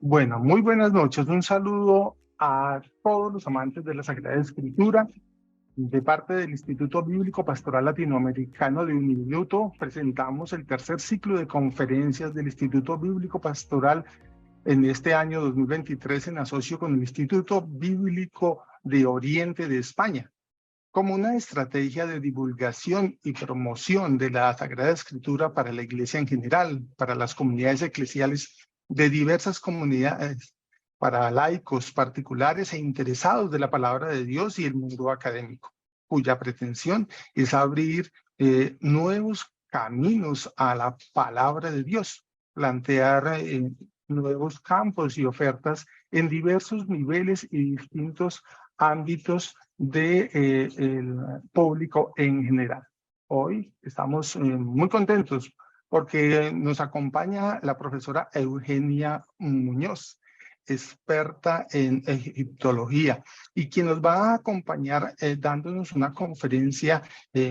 Bueno, muy buenas noches. Un saludo a todos los amantes de la Sagrada Escritura. De parte del Instituto Bíblico Pastoral Latinoamericano de Uniminuto, presentamos el tercer ciclo de conferencias del Instituto Bíblico Pastoral en este año 2023 en asocio con el Instituto Bíblico de Oriente de España, como una estrategia de divulgación y promoción de la Sagrada Escritura para la Iglesia en general, para las comunidades eclesiales de diversas comunidades, para laicos particulares e interesados de la palabra de Dios y el mundo académico, cuya pretensión es abrir nuevos caminos a la palabra de Dios, plantear nuevos campos y ofertas en diversos niveles y distintos ámbitos del público en general. Hoy estamos muy contentos porque nos acompaña la profesora Eugenia Muñoz, experta en egiptología, y quien nos va a acompañar dándonos una conferencia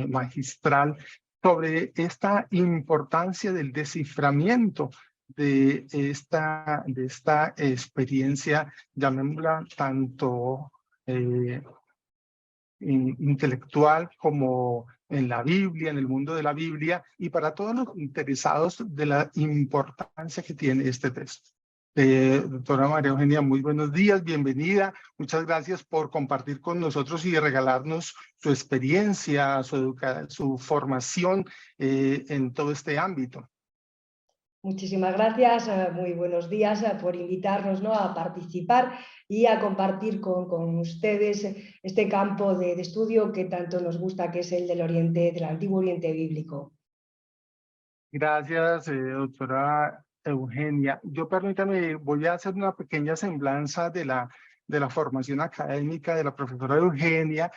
magistral sobre esta importancia del desciframiento de esta experiencia, llamémosla tanto intelectual como en la Biblia, en el mundo de la Biblia, y para todos los interesados de la importancia que tiene este texto. Doctora María Eugenia, muy buenos días, bienvenida. Muchas gracias por compartir con nosotros y regalarnos su experiencia, su formación en todo este ámbito. Muchísimas gracias, muy buenos días por invitarnos, ¿no?, a participar y a compartir con ustedes este campo de estudio que tanto nos gusta, que es el del Oriente, del Antiguo Oriente Bíblico. Gracias, doctora Eugenia. Yo permítame, voy a hacer una pequeña semblanza de la formación académica de la profesora Eugenia.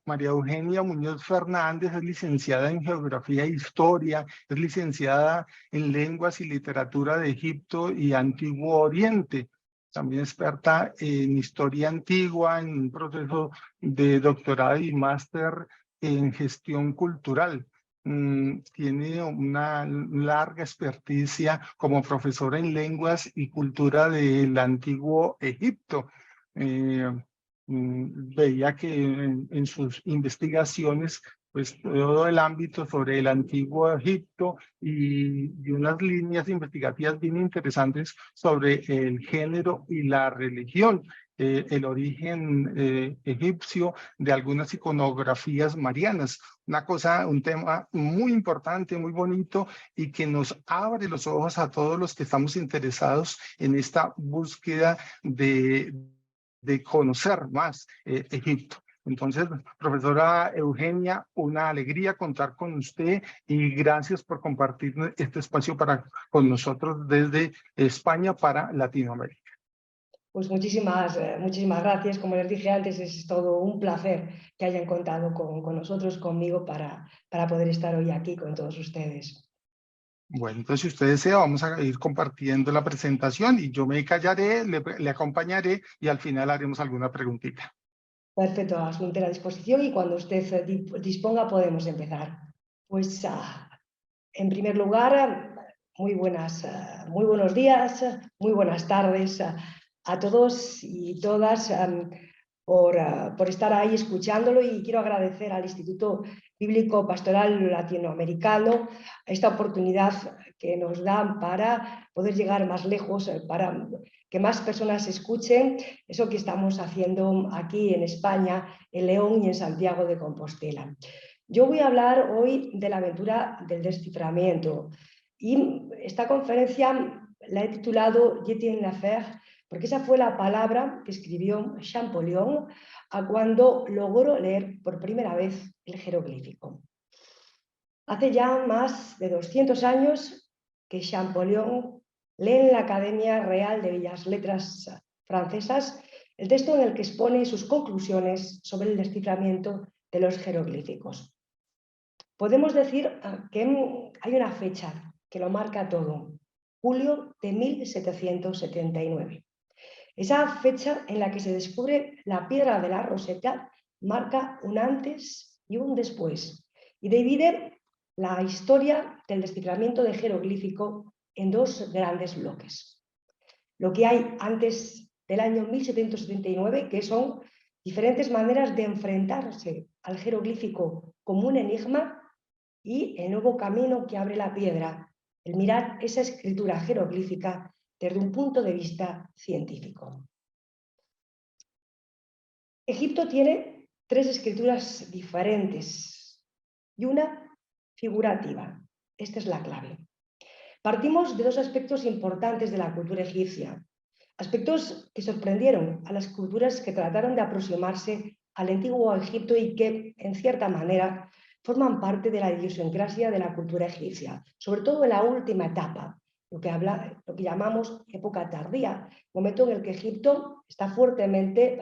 María Eugenia Muñoz Fernández es licenciada en Geografía e Historia, es licenciada en Lenguas y Literatura de Egipto y Antiguo Oriente. También experta en Historia Antigua, en un proceso de doctorado y máster en Gestión Cultural. Tiene una larga experticia como profesora en lenguas y cultura del antiguo Egipto. Veía que en sus investigaciones, pues todo el ámbito sobre el antiguo Egipto y unas líneas investigativas bien interesantes sobre el género y la religión, el origen egipcio de algunas iconografías marianas. Un tema muy importante, muy bonito y que nos abre los ojos a todos los que estamos interesados en esta búsqueda de conocer más Egipto. Entonces, profesora Eugenia, una alegría contar con usted y gracias por compartir este espacio con nosotros desde España para Latinoamérica. Pues muchísimas gracias. Como les dije antes, es todo un placer que hayan contado con nosotros, conmigo, para poder estar hoy aquí con todos ustedes. Bueno, entonces si usted desea, vamos a ir compartiendo la presentación y yo me callaré, le acompañaré y al final haremos alguna preguntita. Perfecto, a su entera disposición y cuando usted disponga podemos empezar. Pues en primer lugar, muy buenos días, muy buenas tardes a todos y todas por estar ahí escuchándolo, y quiero agradecer al Instituto Bíblico Pastoral Latinoamericano esta oportunidad que nos dan para poder llegar más lejos, para que más personas escuchen eso que estamos haciendo aquí en España, en León y en Santiago de Compostela. Yo voy a hablar hoy de la aventura del desciframiento y esta conferencia la he titulado Je tiens l'affaire, porque esa fue la palabra que escribió Champollion cuando logró leer por primera vez el jeroglífico. Hace ya más de 200 años que Champollion lee en la Academia Real de Bellas Letras francesas el texto en el que expone sus conclusiones sobre el desciframiento de los jeroglíficos. Podemos decir que hay una fecha que lo marca todo: julio de 1779. Esa fecha en la que se descubre la piedra de la Roseta marca un antes y un después y divide la historia del desciframiento de jeroglífico en dos grandes bloques. lo que hay antes del año 1779, que son diferentes maneras de enfrentarse al jeroglífico como un enigma y el nuevo camino que abre la piedra, el mirar esa escritura jeroglífica desde un punto de vista científico. Egipto tiene 3 escrituras diferentes y una figurativa. Esta es la clave. Partimos de 2 aspectos importantes de la cultura egipcia, aspectos que sorprendieron a las culturas que trataron de aproximarse al antiguo Egipto y que, en cierta manera, forman parte de la idiosincrasia de la cultura egipcia, sobre todo en la última etapa, lo que llamamos época tardía, momento en el que Egipto está fuertemente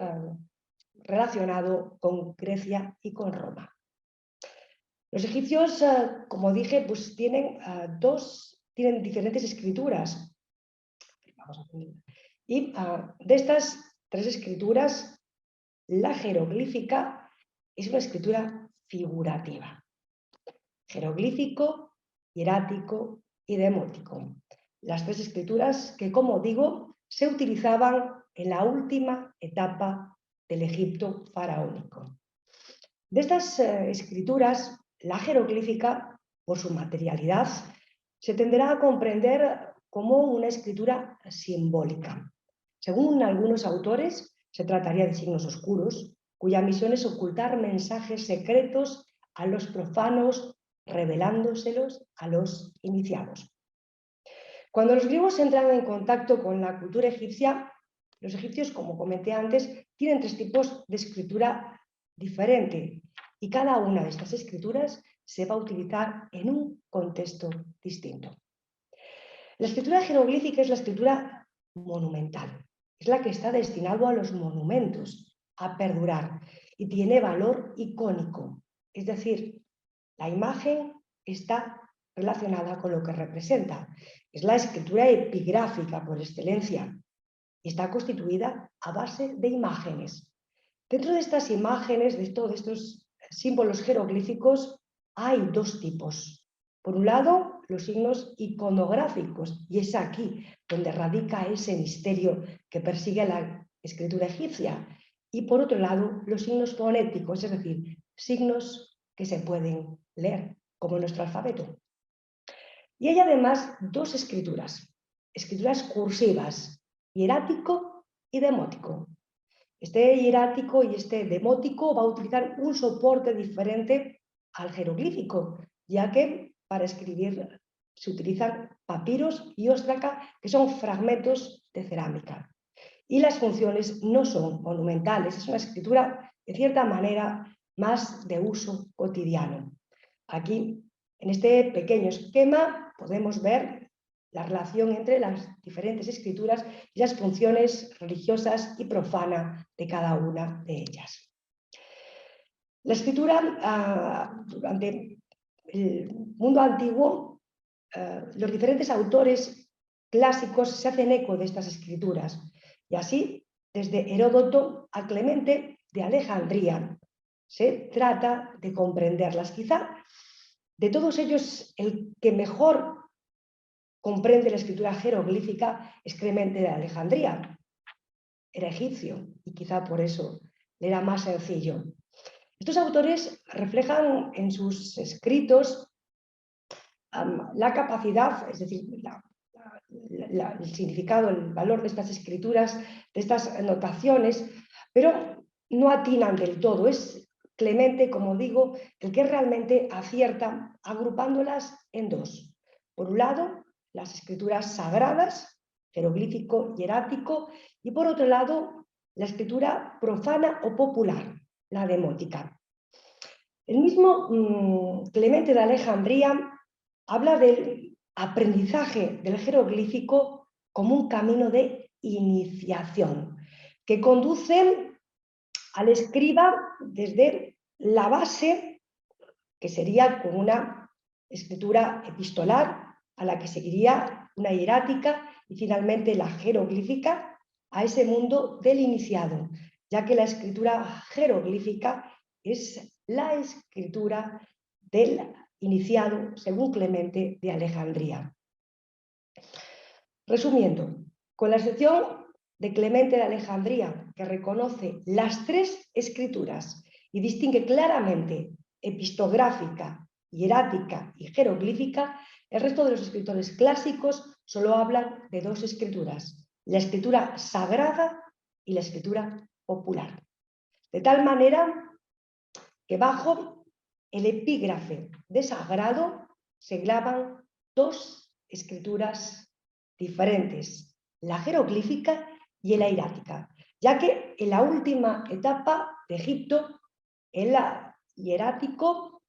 relacionado con Grecia y con Roma. Los egipcios, como dije, pues tienen diferentes escrituras. Y de estas 3 escrituras, la jeroglífica es una escritura figurativa. Jeroglífico, hierático y demótico. Las 3 escrituras que, como digo, se utilizaban en la última etapa del Egipto faraónico. De estas escrituras, la jeroglífica, por su materialidad, se tenderá a comprender como una escritura simbólica. Según algunos autores, se trataría de signos oscuros, cuya misión es ocultar mensajes secretos a los profanos, revelándoselos a los iniciados. Cuando los griegos entran en contacto con la cultura egipcia, los egipcios, como comenté antes, tienen 3 tipos de escritura diferente y cada una de estas escrituras se va a utilizar en un contexto distinto. La escritura jeroglífica es la escritura monumental, es la que está destinada a los monumentos, a perdurar y tiene valor icónico, es decir, la imagen está relacionada con lo que representa. Es la escritura epigráfica por excelencia y está constituida a base de imágenes. Dentro de estas imágenes, de todos estos símbolos jeroglíficos, hay 2 tipos. Por un lado, los signos iconográficos, y es aquí donde radica ese misterio que persigue la escritura egipcia. Y por otro lado, los signos fonéticos, es decir, signos que se pueden leer, como nuestro alfabeto. Y hay además 2 escrituras cursivas, hierático y demótico. Este hierático y este demótico va a utilizar un soporte diferente al jeroglífico, ya que para escribir se utilizan papiros y óstraca, que son fragmentos de cerámica. Y las funciones no son monumentales, es una escritura, de cierta manera, más de uso cotidiano. Aquí, en este pequeño esquema, podemos ver la relación entre las diferentes escrituras y las funciones religiosas y profanas de cada una de ellas. La escritura, durante el mundo antiguo, los diferentes autores clásicos se hacen eco de estas escrituras y así, desde Heródoto a Clemente de Alejandría, se trata de comprenderlas. Quizá de todos ellos el que mejor comprende la escritura jeroglífica es Clemente de Alejandría. Era egipcio y quizá por eso le era más sencillo. Estos autores reflejan en sus escritos la capacidad, es decir, el significado, el valor de estas escrituras, de estas notaciones, pero no atinan del todo. Es Clemente, como digo, el que realmente acierta agrupándolas en 2. Por un lado, las escrituras sagradas, jeroglífico, hierático, y por otro lado, la escritura profana o popular, la demótica. El mismo Clemente de Alejandría habla del aprendizaje del jeroglífico como un camino de iniciación que conduce al escriba desde la base, que sería con una escritura epistolar, a la que seguiría una hierática y finalmente la jeroglífica, a ese mundo del iniciado, ya que la escritura jeroglífica es la escritura del iniciado, según Clemente de Alejandría. Resumiendo, con la excepción de Clemente de Alejandría, que reconoce las tres escrituras y distingue claramente epistográfica, hierática y jeroglífica, el resto de los escritores clásicos solo hablan de dos escrituras, la escritura sagrada y la escritura popular. De tal manera que bajo el epígrafe de sagrado se engloban dos escrituras diferentes, la jeroglífica y la hierática, ya que en la última etapa de Egipto, el hierático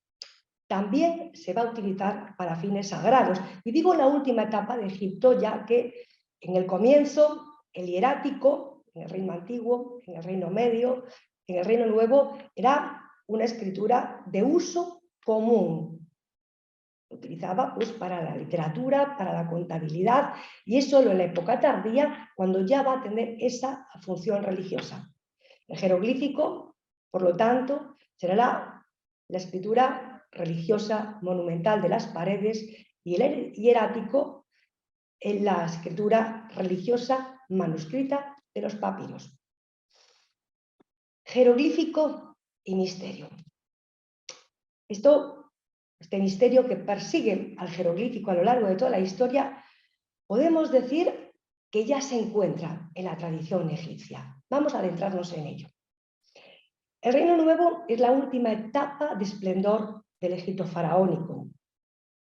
también se va a utilizar para fines sagrados. Y digo la última etapa de Egipto, ya que en el comienzo el hierático, en el reino antiguo, en el reino medio, en el reino nuevo, era una escritura de uso común. Lo utilizaba pues, para la literatura, para la contabilidad, y es solo en la época tardía cuando ya va a tener esa función religiosa. El jeroglífico, por lo tanto, será la escritura religiosa monumental de las paredes, y el hierático en la escritura religiosa manuscrita de los papiros. Jeroglífico y misterio. Este misterio que persigue al jeroglífico a lo largo de toda la historia, podemos decir que ya se encuentra en la tradición egipcia. Vamos a adentrarnos en ello. El Reino Nuevo es la última etapa de esplendor del Egipto faraónico.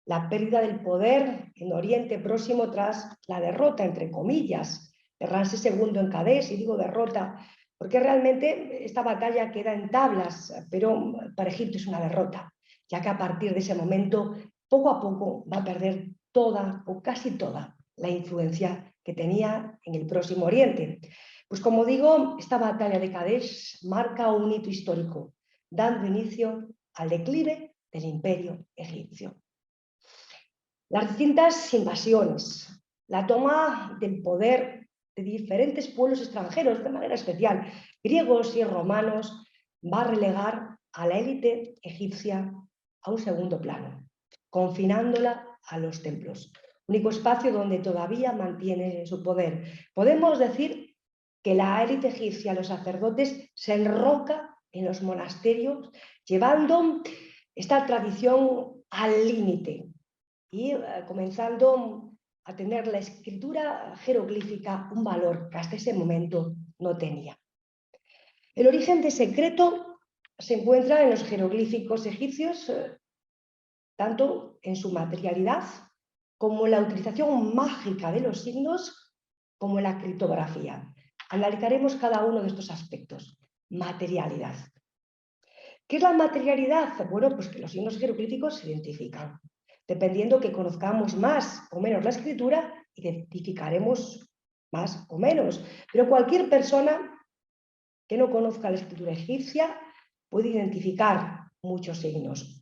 La pérdida del poder en Oriente Próximo tras la derrota, entre comillas, de Ramsés II en Cadés, y digo derrota porque realmente esta batalla queda en tablas, pero para Egipto es una derrota, ya que a partir de ese momento, poco a poco, va a perder toda o casi toda la influencia que tenía en el Próximo Oriente. Pues como digo, esta batalla de Kadesh marca un hito histórico, dando inicio al declive del imperio egipcio. Las distintas invasiones, la toma del poder de diferentes pueblos extranjeros, de manera especial griegos y romanos, va a relegar a la élite egipcia a un segundo plano, confinándola a los templos, único espacio donde todavía mantiene su poder. Podemos decir que la élite egipcia, los sacerdotes, se enroca en los monasterios, llevando esta tradición al límite y comenzando a tener la escritura jeroglífica un valor que hasta ese momento no tenía. El origen de secreto se encuentra en los jeroglíficos egipcios, tanto en su materialidad como en la utilización mágica de los signos, como en la criptografía. Analizaremos cada uno de estos aspectos. Materialidad. ¿Qué es la materialidad? Bueno, pues que los signos jeroglíficos se identifican. Dependiendo que conozcamos más o menos la escritura, identificaremos más o menos. Pero cualquier persona que no conozca la escritura egipcia puede identificar muchos signos.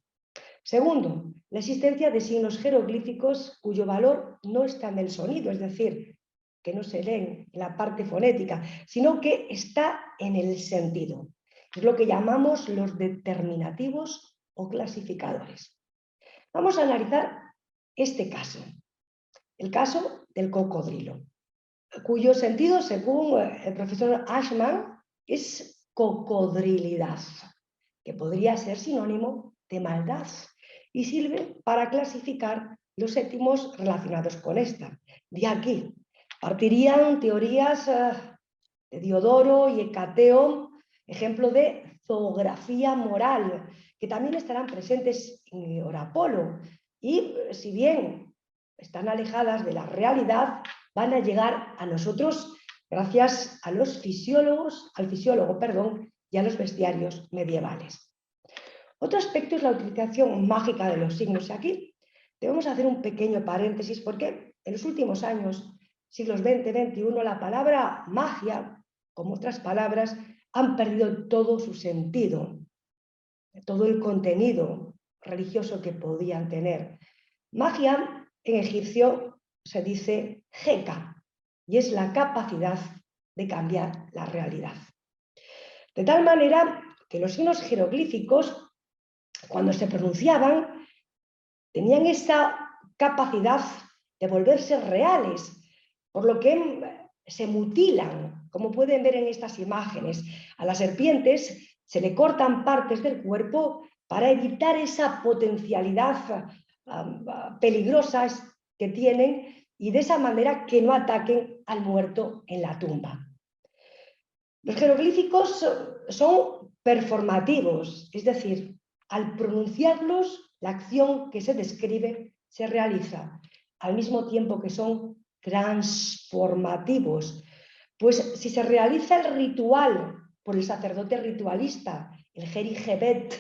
Segundo, la existencia de signos jeroglíficos cuyo valor no está en el sonido, es decir, que no se leen en la parte fonética, sino que está en el sentido. Es lo que llamamos los determinativos o clasificadores. Vamos a analizar este caso, el caso del cocodrilo, cuyo sentido, según el profesor Ashman, es cocodrilidad, que podría ser sinónimo de maldad y sirve para clasificar los séptimos relacionados con esta. De aquí partirían teorías de Diodoro y Hecateo, ejemplo de zoografía moral, que también estarán presentes en Horapolo, y si bien están alejadas de la realidad, van a llegar a nosotros gracias a los fisiólogos, al fisiólogo, perdón, y a los bestiarios medievales. Otro aspecto es la utilización mágica de los signos. Y aquí debemos hacer un pequeño paréntesis porque en los últimos años, siglos XX, XXI, la palabra magia, como otras palabras, han perdido todo su sentido, todo el contenido religioso que podían tener. Magia en egipcio se dice Heka y es la capacidad de cambiar la realidad. De tal manera que los signos jeroglíficos, cuando se pronunciaban, tenían esa capacidad de volverse reales, por lo que se mutilan, como pueden ver en estas imágenes. A las serpientes se le cortan partes del cuerpo para evitar esa potencialidad peligrosa que tienen y de esa manera que no ataquen al muerto en la tumba. Los jeroglíficos son performativos, es decir, al pronunciarlos, la acción que se describe se realiza, al mismo tiempo que son transformativos. Pues si se realiza el ritual por el sacerdote ritualista, el Jerihebet,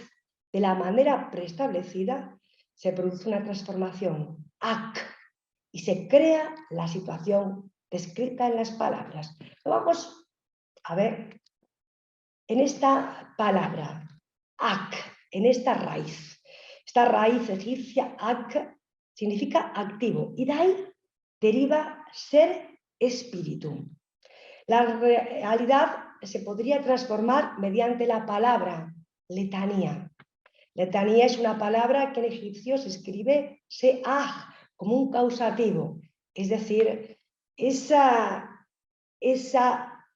de la manera preestablecida, se produce una transformación, ak, y se crea la situación descrita en las palabras. Lo vamos a ver en esta palabra, ak, en esta raíz. Esta raíz egipcia, ak, significa activo y de ahí deriva ser espíritu. La realidad se podría transformar mediante la palabra letanía. Letanía es una palabra que en egipcio se escribe se'ah, como un causativo, es decir, esa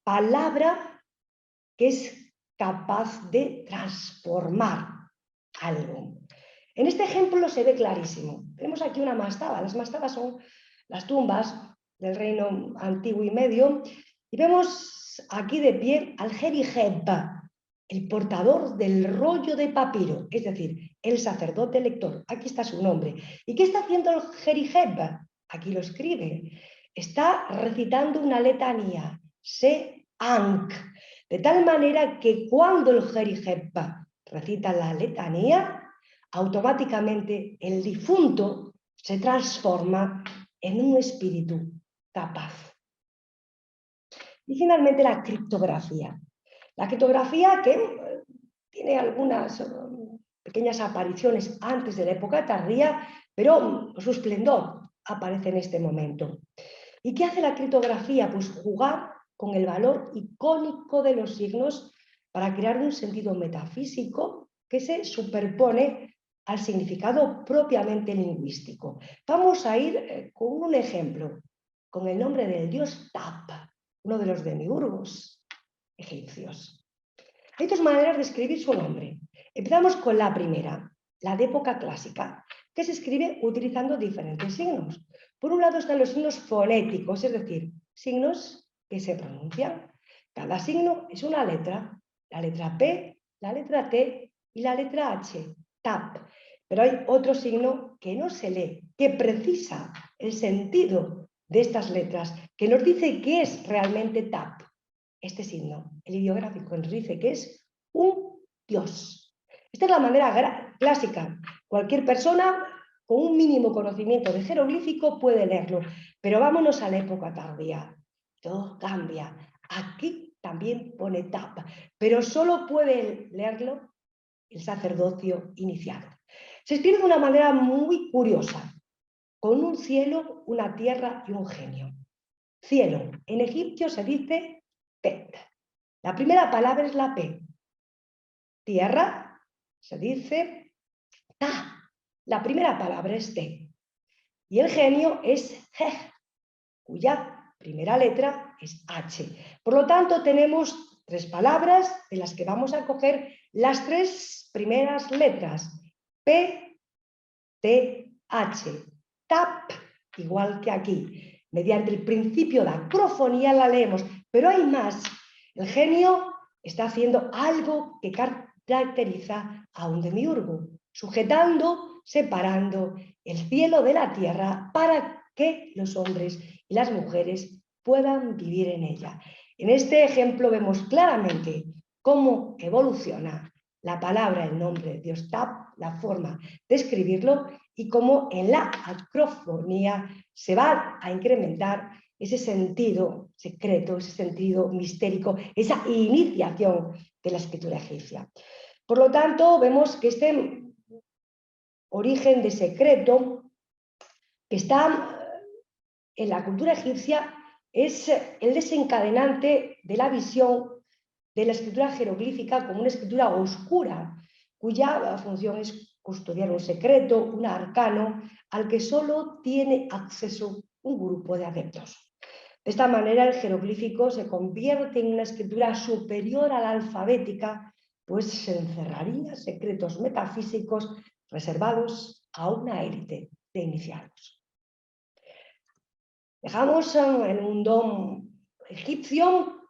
palabra que es capaz de transformar algo. En este ejemplo se ve clarísimo. Tenemos aquí una mastaba. Las mastabas son las tumbas del reino antiguo y medio. Y vemos aquí de pie al Jeriheb, el portador del rollo de papiro, es decir, el sacerdote lector. Aquí está su nombre. ¿Y qué está haciendo el Jeriheb? Aquí lo escribe. Está recitando una letanía, Se-Ankh, de tal manera que cuando el Jeriheb recita la letanía, automáticamente el difunto se transforma en un espíritu capaz. Y finalmente la criptografía. La criptografía que tiene algunas pequeñas apariciones antes de la época tardía, pero su esplendor aparece en este momento. ¿Y qué hace la criptografía? Pues jugar con el valor icónico de los signos para crear un sentido metafísico que se superpone al significado propiamente lingüístico. Vamos a ir con un ejemplo, con el nombre del dios Tap, uno de los demiurgos egipcios. Hay dos maneras de escribir su nombre. Empezamos con la primera, la de época clásica, que se escribe utilizando diferentes signos. Por un lado están los signos fonéticos, es decir, signos que se pronuncian. Cada signo es una letra, la letra P, la letra T y la letra H, TAP. Pero hay otro signo que no se lee, que precisa el sentido de estas letras, que nos dice qué es realmente TAP. Este signo, el ideográfico, nos dice que es un dios. Esta es la manera clásica. Cualquier persona con un mínimo conocimiento de jeroglífico puede leerlo, pero vámonos a la época tardía. Todo cambia. Aquí también pone TAP, pero solo puede leerlo el sacerdocio iniciado. Se escribe de una manera muy curiosa, con un cielo, una tierra y un genio. Cielo, en egipcio se dice Pet. La primera palabra es la P. Tierra se dice Ta. La primera palabra es T. Y el genio es Hej, cuya primera letra es H. Por lo tanto, tenemos tres palabras de las que vamos a coger las tres primeras letras. P, T, H. Tap, igual que aquí. Mediante el principio de acrofonía la leemos, pero hay más. El genio está haciendo algo que caracteriza a un demiurgo, sujetando, separando el cielo de la tierra para que los hombres y las mujeres puedan vivir en ella. En este ejemplo vemos claramente cómo evoluciona la palabra, el nombre de Dios Tap, la forma de escribirlo y cómo en la acrofonía se va a incrementar ese sentido secreto, ese sentido mistérico, esa iniciación de la escritura egipcia. Por lo tanto, vemos que este origen de secreto que está en la cultura egipcia es el desencadenante de la visión de la escritura jeroglífica como una escritura oscura, cuya función es custodiar un secreto, un arcano, al que solo tiene acceso un grupo de adeptos. De esta manera el jeroglífico se convierte en una escritura superior a la alfabética, pues se encerraría secretos metafísicos reservados a una élite de iniciados. Dejamos el mundo egipcio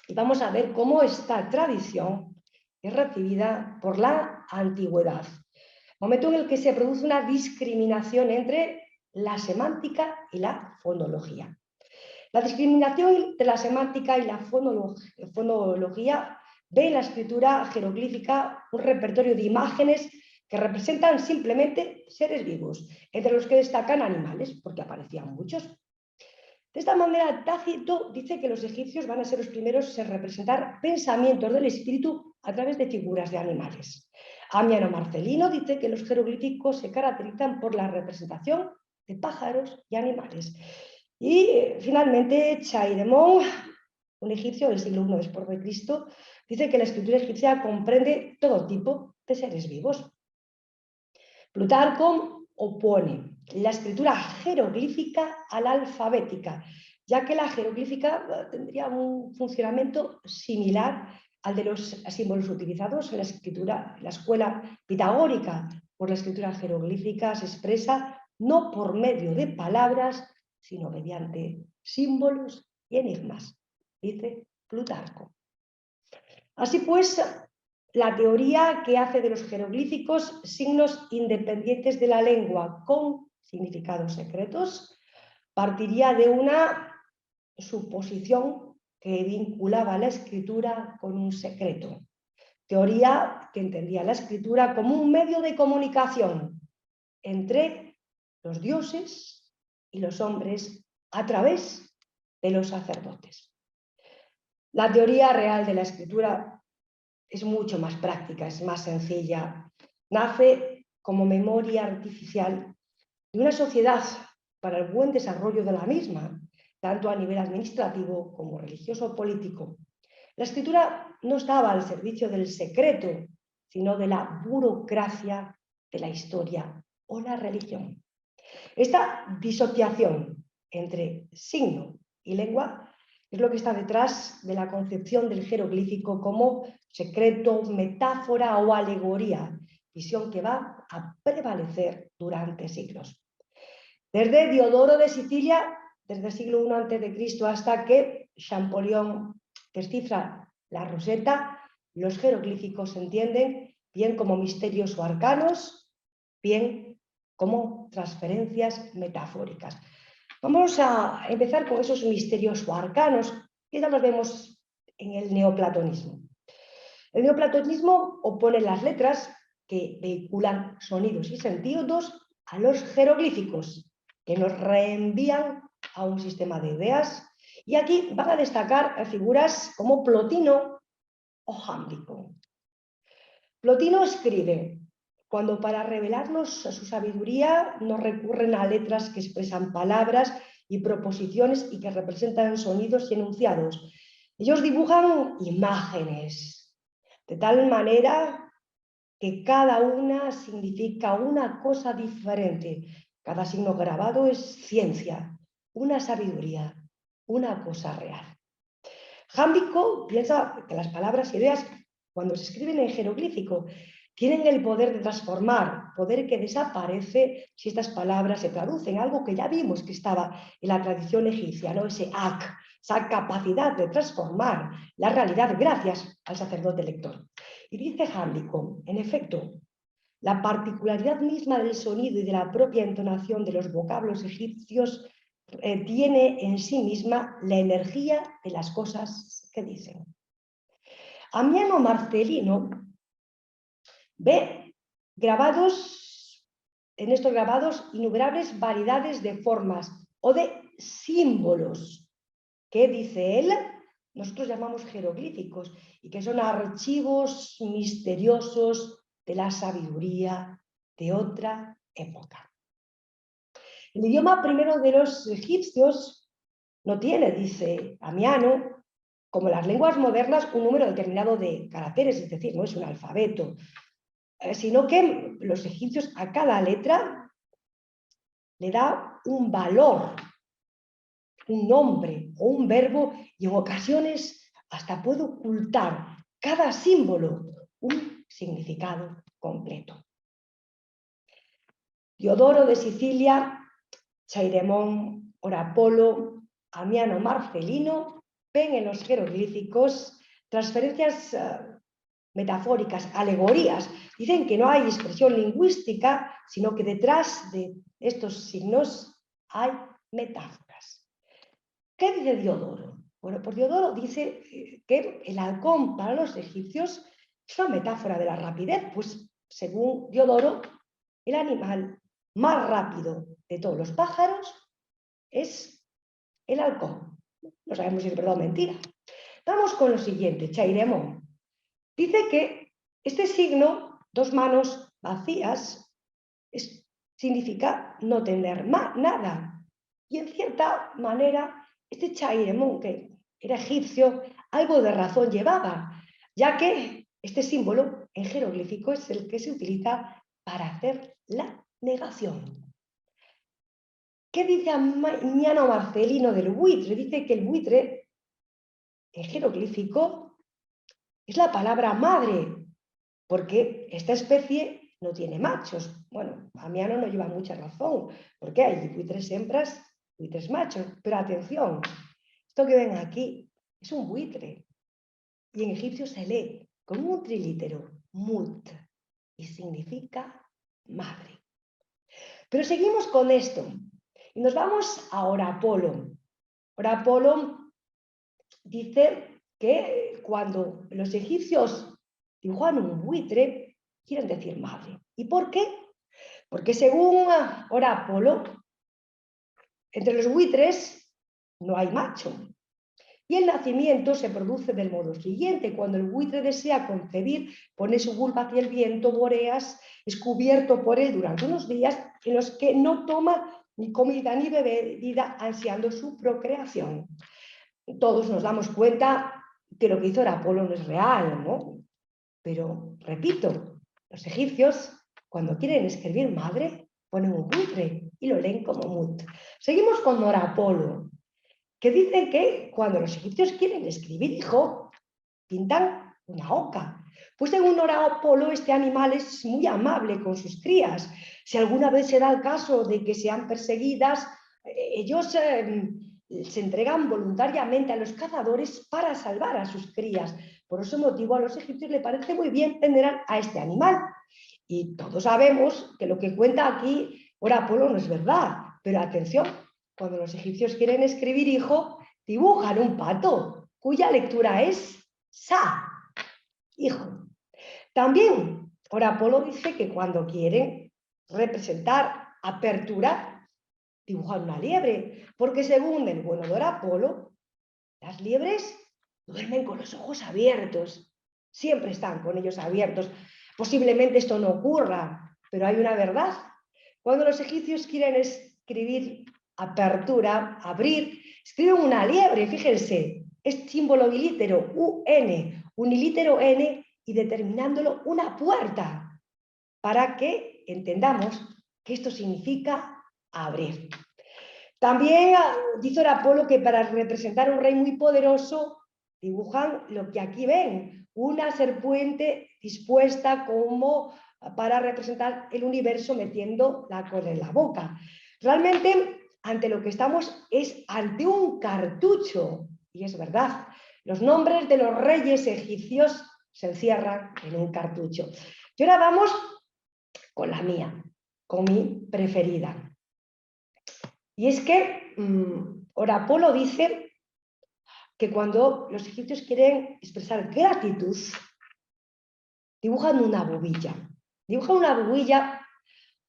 y vamos a ver cómo esta tradición es recibida por la antigüedad. Momento en el que se produce una discriminación entre la semántica y la fonología. La discriminación entre la semántica y la fonología ve en la escritura jeroglífica un repertorio de imágenes que representan simplemente seres vivos, entre los que destacan animales, porque aparecían muchos. De esta manera, Tácito dice que los egipcios van a ser los primeros en representar pensamientos del espíritu a través de figuras de animales. Ammiano Marcelino dice que los jeroglíficos se caracterizan por la representación de pájaros y animales. Y finalmente, Chairemont, un egipcio del siglo I después de Cristo, dice que la escritura egipcia comprende todo tipo de seres vivos. Plutarco opone la escritura jeroglífica a la alfabética, ya que la jeroglífica tendría un funcionamiento similar al de los símbolos utilizados en la escritura. La escuela pitagórica por la escritura jeroglífica se expresa no por medio de palabras, sino mediante símbolos y enigmas, dice Plutarco. Así pues, la teoría que hace de los jeroglíficos signos independientes de la lengua con significados secretos partiría de una suposición que vinculaba la escritura con un secreto. Teoría que entendía la escritura como un medio de comunicación entre los dioses y los hombres a través de los sacerdotes. La teoría real de la escritura es mucho más práctica, es más sencilla. Nace como memoria artificial de una sociedad para el buen desarrollo de la misma, tanto a nivel administrativo como religioso o político. La escritura no estaba al servicio del secreto, sino de la burocracia de la historia o la religión. Esta disociación entre signo y lengua es lo que está detrás de la concepción del jeroglífico como secreto, metáfora o alegoría, visión que va a prevalecer durante siglos. Desde Diodoro de Sicilia, desde el siglo I a.C. hasta que Champollion descifra la Rosetta, los jeroglíficos se entienden bien como misterios o arcanos, bien como transferencias metafóricas. Vamos a empezar con esos misterios o arcanos que ya los vemos en el neoplatonismo. El neoplatonismo opone las letras que vehiculan sonidos y sentidos a los jeroglíficos, que nos reenvían a un sistema de ideas. Y aquí van a destacar figuras como Plotino o Jámblico. Plotino escribe: cuando para revelarnos su sabiduría nos recurren a letras que expresan palabras y proposiciones y que representan sonidos y enunciados. Ellos dibujan imágenes, de tal manera que cada una significa una cosa diferente. Cada signo grabado es ciencia, una sabiduría, una cosa real. Jámblico piensa que las palabras y ideas, cuando se escriben en jeroglífico, tienen el poder de transformar, poder que desaparece si estas palabras se traducen, algo que ya vimos que estaba en la tradición egipcia, ¿no? Ese ak, esa capacidad de transformar la realidad gracias al sacerdote lector. Y dice Jámblico, en efecto, la particularidad misma del sonido y de la propia entonación de los vocablos egipcios tiene en sí misma la energía de las cosas que dicen. Ammiano Marcelino ve en estos grabados innumerables variedades de formas o de símbolos que, dice él, nosotros llamamos jeroglíficos y que son archivos misteriosos de la sabiduría de otra época. El idioma primero de los egipcios no tiene, dice Ammiano, como las lenguas modernas, un número determinado de caracteres, es decir, no es un alfabeto, sino que los egipcios a cada letra le da un valor un nombre o un verbo y en ocasiones hasta puede ocultar cada símbolo un significado completo. Diodoro de Sicilia, Chairemón, Orapolo, Amiano Marcelino ven en los jeroglíficos transferencias metafóricas, alegorías. Dicen que no hay expresión lingüística, sino que detrás de estos signos hay metáforas. ¿Qué dice Diodoro? Bueno, pues Diodoro dice que el halcón para los egipcios es una metáfora de la rapidez, pues según Diodoro, el animal más rápido de todos los pájaros es el halcón. No sabemos si es verdad o mentira. Vamos con lo siguiente, Chairemón. Dice que este signo, dos manos vacías, significa no tener nada. Y en cierta manera, este Chairemón, que era egipcio, algo de razón llevaba, ya que este símbolo en jeroglífico es el que se utiliza para hacer la negación. ¿Qué dice Amiano Marcelino del buitre? Dice que el buitre, en jeroglífico, es la palabra madre, porque esta especie no tiene machos. Bueno, Amiano no lleva mucha razón, porque hay buitres hembras, buitres machos, pero atención, esto que ven aquí es un buitre, y en egipcio se lee con un trilítero, mut, y significa madre. Pero seguimos con esto, y nos vamos a Orapolo. Orapolo dice que cuando los egipcios dibujan un buitre, quieren decir madre. ¿Y por qué? Porque según Orapolo, entre los buitres no hay macho. Y el nacimiento se produce del modo siguiente: cuando el buitre desea concebir, pone su vulva hacia el viento, Boreas es cubierto por él durante unos días en los que no toma ni comida ni bebida, ansiando su procreación. Todos nos damos cuenta que lo que hizo Orapolo no es real, ¿no? Pero, repito, los egipcios, cuando quieren escribir madre, ponen un buitre y lo leen como mut. Seguimos con Orapolo, que dicen que cuando los egipcios quieren escribir hijo, pintan una oca. Pues según Orapolo, este animal es muy amable con sus crías. Si alguna vez se da el caso de que sean perseguidas, ellos se entregan voluntariamente a los cazadores para salvar a sus crías. Por ese motivo a los egipcios les parece muy bien tener a este animal. Y todos sabemos que lo que cuenta aquí Orapolo no es verdad. Pero atención, cuando los egipcios quieren escribir hijo, dibujan un pato, cuya lectura es sa, hijo. También Orapolo dice que cuando quieren representar apertura, dibujan una liebre, porque según el bueno de Orapolo, las liebres duermen con los ojos abiertos, siempre están con ellos abiertos. Posiblemente esto no ocurra, pero hay una verdad. Cuando los egipcios quieren escribir apertura, abrir, escriben una liebre, fíjense, es símbolo bilítero, UN, unilítero N, y determinándolo una puerta, para que entendamos que esto significa abrir. También dice Orapolo que para representar un rey muy poderoso dibujan lo que aquí ven, una serpiente dispuesta como para representar el universo metiendo la cola en la boca. Realmente ante lo que estamos es ante un cartucho, y es verdad, los nombres de los reyes egipcios se encierran en un cartucho. Y ahora vamos con la mía, con mi preferida. Y es que Orapolo dice que cuando los egipcios quieren expresar gratitud, dibujan una bubilla. Dibujan una bubilla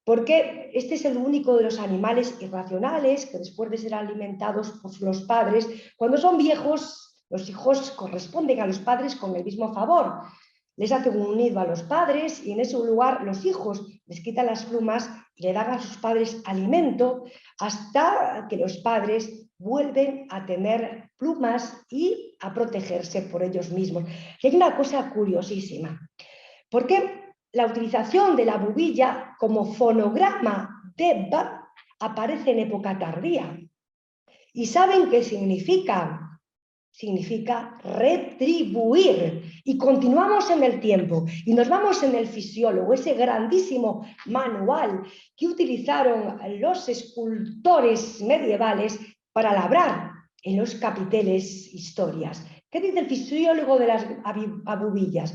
porque este es el único de los animales irracionales que después de ser alimentados por los padres, cuando son viejos, los hijos corresponden a los padres con el mismo favor. Les hacen un nido a los padres y en ese lugar los hijos les quitan las plumas y le dan a sus padres alimento hasta que los padres vuelven a tener plumas y a protegerse por ellos mismos. Y hay una cosa curiosísima, porque la utilización de la bubilla como fonograma de ba aparece en época tardía. ¿Y saben qué significa? Significa retribuir. Y continuamos en el tiempo y nos vamos en el Fisiólogo, ese grandísimo manual que utilizaron los escultores medievales para labrar en los capiteles historias. ¿Qué dice el Fisiólogo de las abubillas?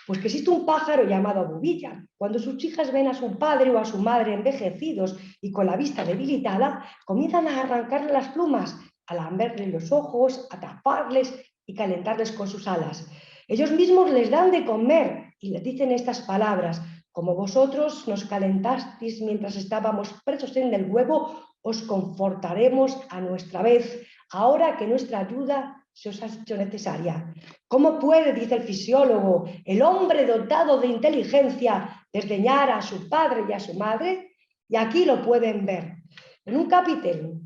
Pues que existe un pájaro llamado abubilla. Cuando sus hijas ven a su padre o a su madre envejecidos y con la vista debilitada, comienzan a arrancarle las plumas, a lamberle los ojos, a taparles y calentarles con sus alas. Ellos mismos les dan de comer y les dicen estas palabras: como vosotros nos calentasteis mientras estábamos presos en el huevo, os confortaremos a nuestra vez, ahora que nuestra ayuda se os ha hecho necesaria. ¿Cómo puede, dice el Fisiólogo, el hombre dotado de inteligencia desdeñar a su padre y a su madre? Y aquí lo pueden ver, en un capitel.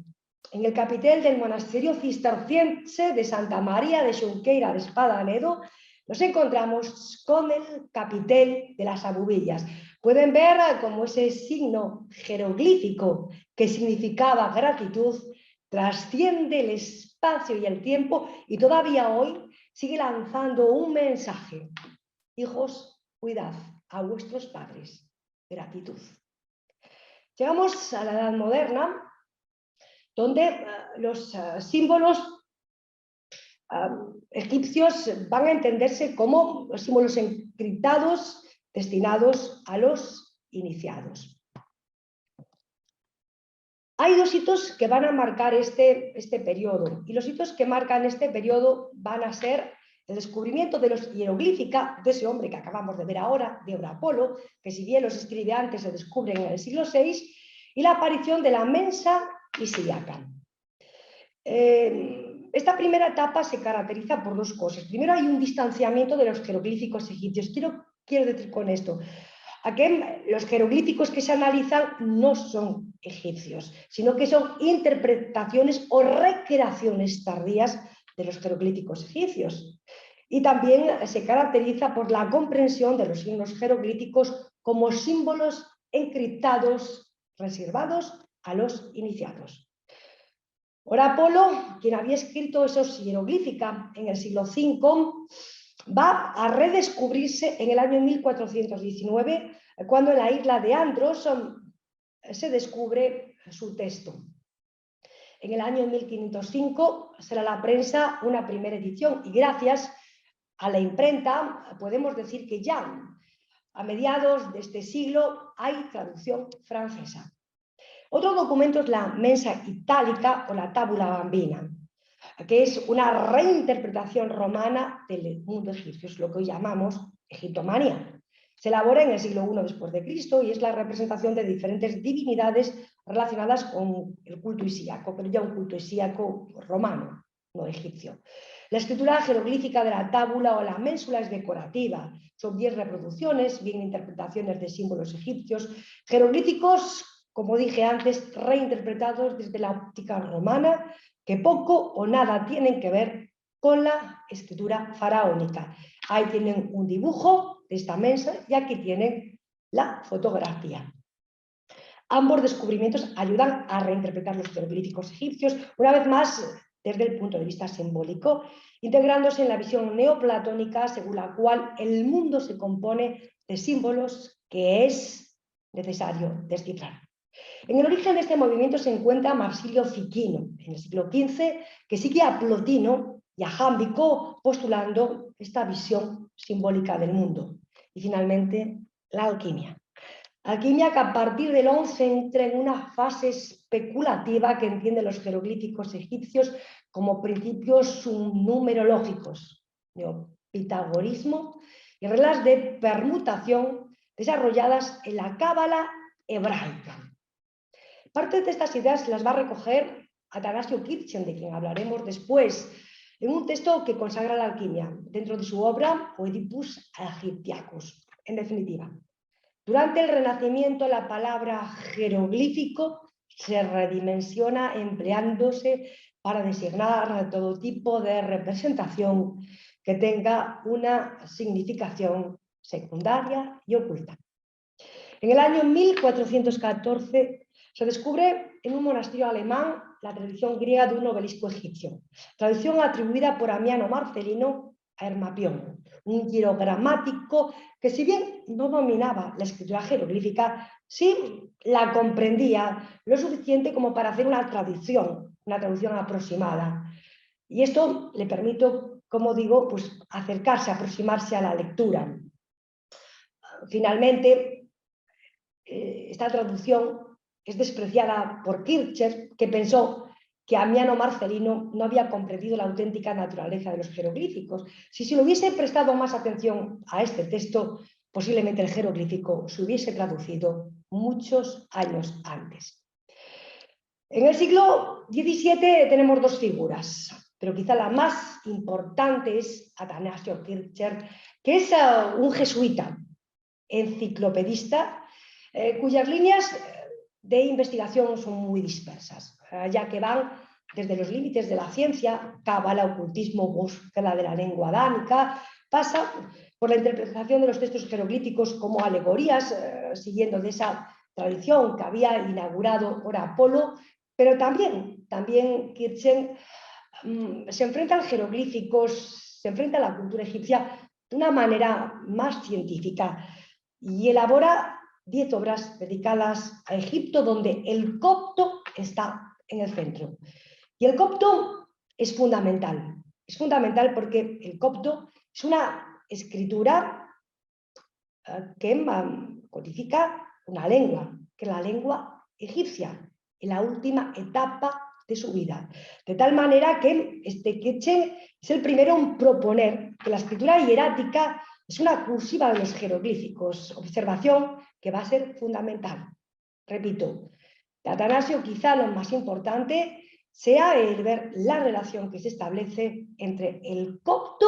En el capitel del monasterio cisterciense de Santa María de Xunqueira de Espadanedo nos encontramos con el capitel de las abubillas. Pueden ver como ese signo jeroglífico que significaba gratitud trasciende el espacio y el tiempo y todavía hoy sigue lanzando un mensaje. Hijos, cuidad a vuestros padres. Gratitud. Llegamos a la Edad Moderna, donde los símbolos egipcios van a entenderse como símbolos encriptados destinados a los iniciados. Hay dos hitos que van a marcar este periodo, y los hitos que marcan este periodo van a ser el descubrimiento de los hieroglífica de ese hombre que acabamos de ver ahora, de Eurapolo, que si bien los escribe antes se descubren en el siglo VI, y la aparición de la mensa isíaca. Esta primera etapa se caracteriza por dos cosas. Primero, hay un distanciamiento de los jeroglíficos egipcios. Quiero decir con esto a que los jeroglíficos que se analizan no son egipcios, sino que son interpretaciones o recreaciones tardías de los jeroglíficos egipcios. Y también se caracteriza por la comprensión de los signos jeroglíficos como símbolos encriptados, reservados a los iniciados. Eurapolo, quien había escrito esos hieroglífica en el siglo V, va a redescubrirse en el año 1419, cuando en la isla de Andros se descubre su texto. En el año 1505 será la prensa una primera edición y gracias a la imprenta podemos decir que ya a mediados de este siglo hay traducción francesa. Otro documento es la mensa itálica o la tábula bambina, que es una reinterpretación romana del mundo egipcio, es lo que hoy llamamos egiptomanía. Se elabora en el siglo I después de Cristo y es la representación de diferentes divinidades relacionadas con el culto isíaco, pero ya un culto isíaco romano, no egipcio. La escritura jeroglífica de la tábula o la ménsula es decorativa. Son 10 reproducciones, bien interpretaciones de símbolos egipcios, jeroglíficos, como dije antes, reinterpretados desde la óptica romana, que poco o nada tienen que ver con la escritura faraónica. Ahí tienen un dibujo de esta mensa y aquí tienen la fotografía. Ambos descubrimientos ayudan a reinterpretar los jeroglíficos egipcios, una vez más desde el punto de vista simbólico, integrándose en la visión neoplatónica según la cual el mundo se compone de símbolos que es necesario descifrar. En el origen de este movimiento se encuentra Marsilio Ficino, en el siglo XV, que sigue a Plotino y a Jámblico postulando esta visión simbólica del mundo. Y finalmente, la alquimia. Alquimia que a partir del XI entra en una fase especulativa que entiende los jeroglíficos egipcios como principios numerológicos, neopitagorismo y reglas de permutación desarrolladas en la cábala hebraica. Parte de estas ideas las va a recoger Atanasio Kirchen, de quien hablaremos después, en un texto que consagra la alquimia dentro de su obra Oedipus Aegyptiacus. En definitiva, durante el Renacimiento la palabra jeroglífico se redimensiona empleándose para designar todo tipo de representación que tenga una significación secundaria y oculta. En el año 1414 Se descubre en un monasterio alemán la tradición griega de un obelisco egipcio, tradición atribuida por Amiano Marcelino a Hermapión, un hierogramático que, si bien no dominaba la escritura jeroglífica, sí la comprendía lo suficiente como para hacer una traducción aproximada. Y esto le permite, como digo, pues acercarse, aproximarse a la lectura. Finalmente, esta traducción es despreciada por Kircher, que pensó que Amiano Marcelino no había comprendido la auténtica naturaleza de los jeroglíficos. Si se le hubiese prestado más atención a este texto, posiblemente el jeroglífico se hubiese traducido muchos años antes. En el siglo XVII tenemos dos figuras, pero quizá la más importante es Atanasio Kircher, que es un jesuita, enciclopedista, cuyas líneas de investigación son muy dispersas, ya que van desde los límites de la ciencia, cábala, ocultismo, búsqueda de la lengua adámica, pasa por la interpretación de los textos jeroglíficos como alegorías, siguiendo de esa tradición que había inaugurado por Apolo, pero también Kircher se enfrenta a jeroglíficos, se enfrenta a la cultura egipcia de una manera más científica y elabora 10 obras dedicadas a Egipto, donde el copto está en el centro. Y el copto es fundamental porque el copto es una escritura que codifica una lengua, que es la lengua egipcia, en la última etapa de su vida. De tal manera que Kircher es el primero en proponer que la escritura hierática es una cursiva de los jeroglíficos, observación que va a ser fundamental. Repito, de Atanasio quizá lo más importante sea el ver la relación que se establece entre el copto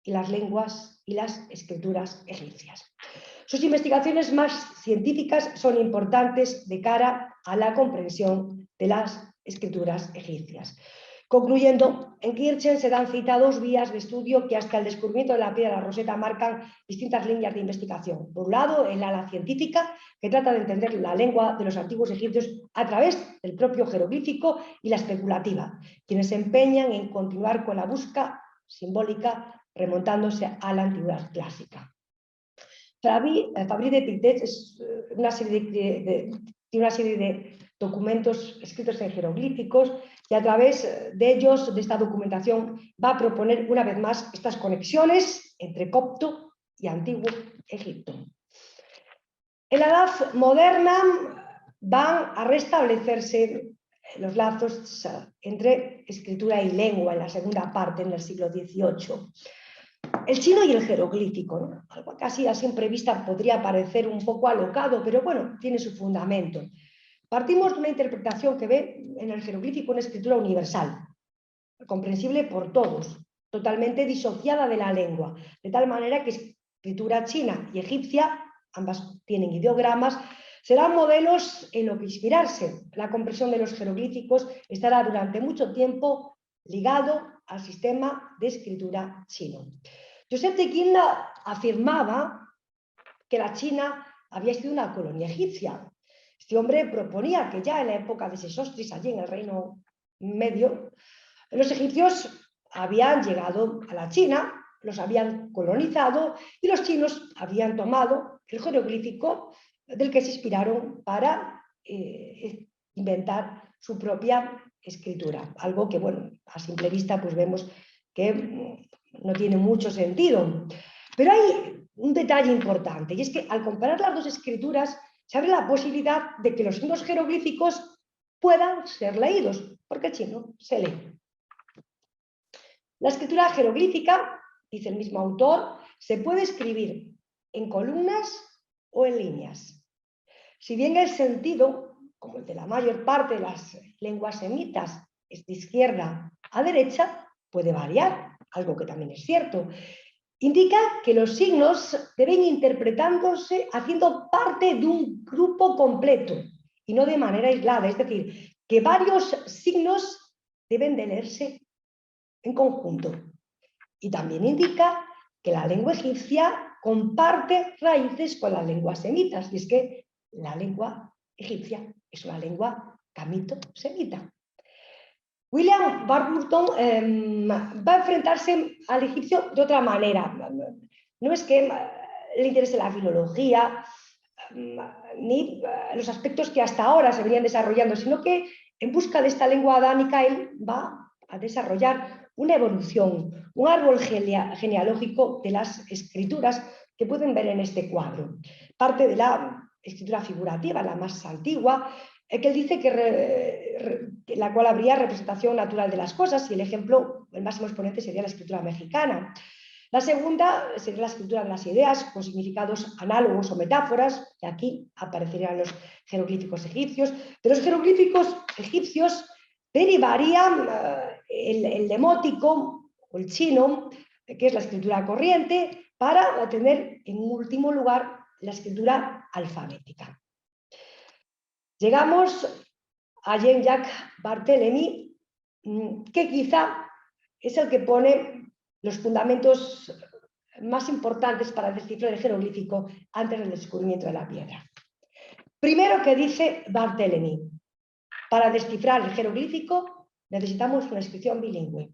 y las lenguas y las escrituras egipcias. Sus investigaciones más científicas son importantes de cara a la comprensión de las escrituras egipcias. Concluyendo, en Kircher se dan cita dos vías de estudio que hasta el descubrimiento de la piedra Rosetta marcan distintas líneas de investigación. Por un lado, el ala científica, que trata de entender la lengua de los antiguos egipcios a través del propio jeroglífico, y la especulativa, quienes se empeñan en continuar con la búsqueda simbólica remontándose a la antigüedad clásica. Fabri de Pictet tiene una serie de documentos escritos en jeroglíficos y a través de ellos, de esta documentación, va a proponer una vez más estas conexiones entre copto y antiguo Egipto. En la edad moderna van a restablecerse los lazos entre escritura y lengua en la segunda parte, en el siglo XVIII. El chino y el jeroglífico, ¿no? Algo casi a simple vista podría parecer un poco alocado, pero bueno, tiene su fundamento. Partimos de una interpretación que ve en el jeroglífico una escritura universal, comprensible por todos, totalmente disociada de la lengua, de tal manera que escritura china y egipcia, ambas tienen ideogramas, serán modelos en lo que inspirarse. La comprensión de los jeroglíficos estará durante mucho tiempo ligado al sistema de escritura chino. Joseph de Quinda afirmaba que la China había sido una colonia egipcia. Este hombre proponía que ya en la época de Sesostris, allí en el Reino Medio, los egipcios habían llegado a la China, los habían colonizado y los chinos habían tomado el jeroglífico del que se inspiraron para inventar su propia escritura. Algo que, bueno, a simple vista pues vemos que no tiene mucho sentido. Pero hay un detalle importante, y es que al comparar las dos escrituras se abre la posibilidad de que los signos jeroglíficos puedan ser leídos, porque el chino se lee. La escritura jeroglífica, dice el mismo autor, se puede escribir en columnas o en líneas. Si bien el sentido, como el de la mayor parte de las lenguas semitas, es de izquierda a derecha, puede variar, algo que también es cierto. Indica que los signos deben interpretándose haciendo parte de un grupo completo y no de manera aislada, es decir, que varios signos deben de leerse en conjunto. Y también indica que la lengua egipcia comparte raíces con las lenguas semitas, y es que la lengua egipcia, es una lengua camito-semita. William Warburton va a enfrentarse al egipcio de otra manera. No es que le interese la filología ni los aspectos que hasta ahora se venían desarrollando, sino que en busca de esta lengua adámica él va a desarrollar una evolución, un árbol genealógico de las escrituras que pueden ver en este cuadro. Parte de la escritura figurativa, la más antigua, que él dice que la cual habría representación natural de las cosas, y el ejemplo, el máximo exponente sería la escritura mexicana. La segunda sería la escritura de las ideas con significados análogos o metáforas, y aquí aparecerían los jeroglíficos egipcios. De los jeroglíficos egipcios derivarían el demótico o el chino, que es la escritura corriente, para tener en último lugar la escritura alfabética. Llegamos a Jean-Jacques Barthélemy, que quizá es el que pone los fundamentos más importantes para descifrar el jeroglífico antes del descubrimiento de la piedra. Primero, que dice Barthélemy: para descifrar el jeroglífico necesitamos una inscripción bilingüe.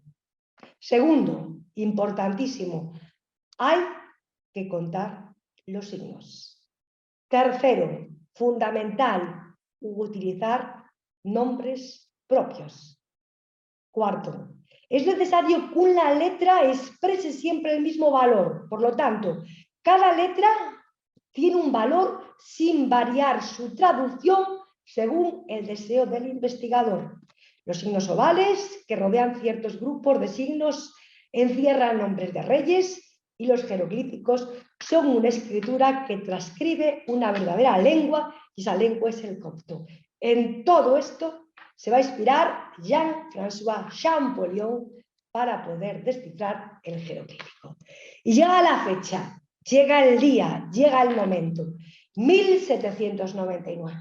Segundo, importantísimo, hay que contar los signos. Tercero, fundamental, utilizar nombres propios. Cuarto, es necesario que una letra exprese siempre el mismo valor. Por lo tanto, cada letra tiene un valor sin variar su traducción según el deseo del investigador. Los signos ovales, que rodean ciertos grupos de signos, encierran nombres de reyes, y los jeroglíficos son una escritura que transcribe una verdadera lengua, y esa lengua es el copto. En todo esto se va a inspirar Jean-François Champollion para poder descifrar el jeroglífico. Y llega la fecha, llega el día, llega el momento, 1799.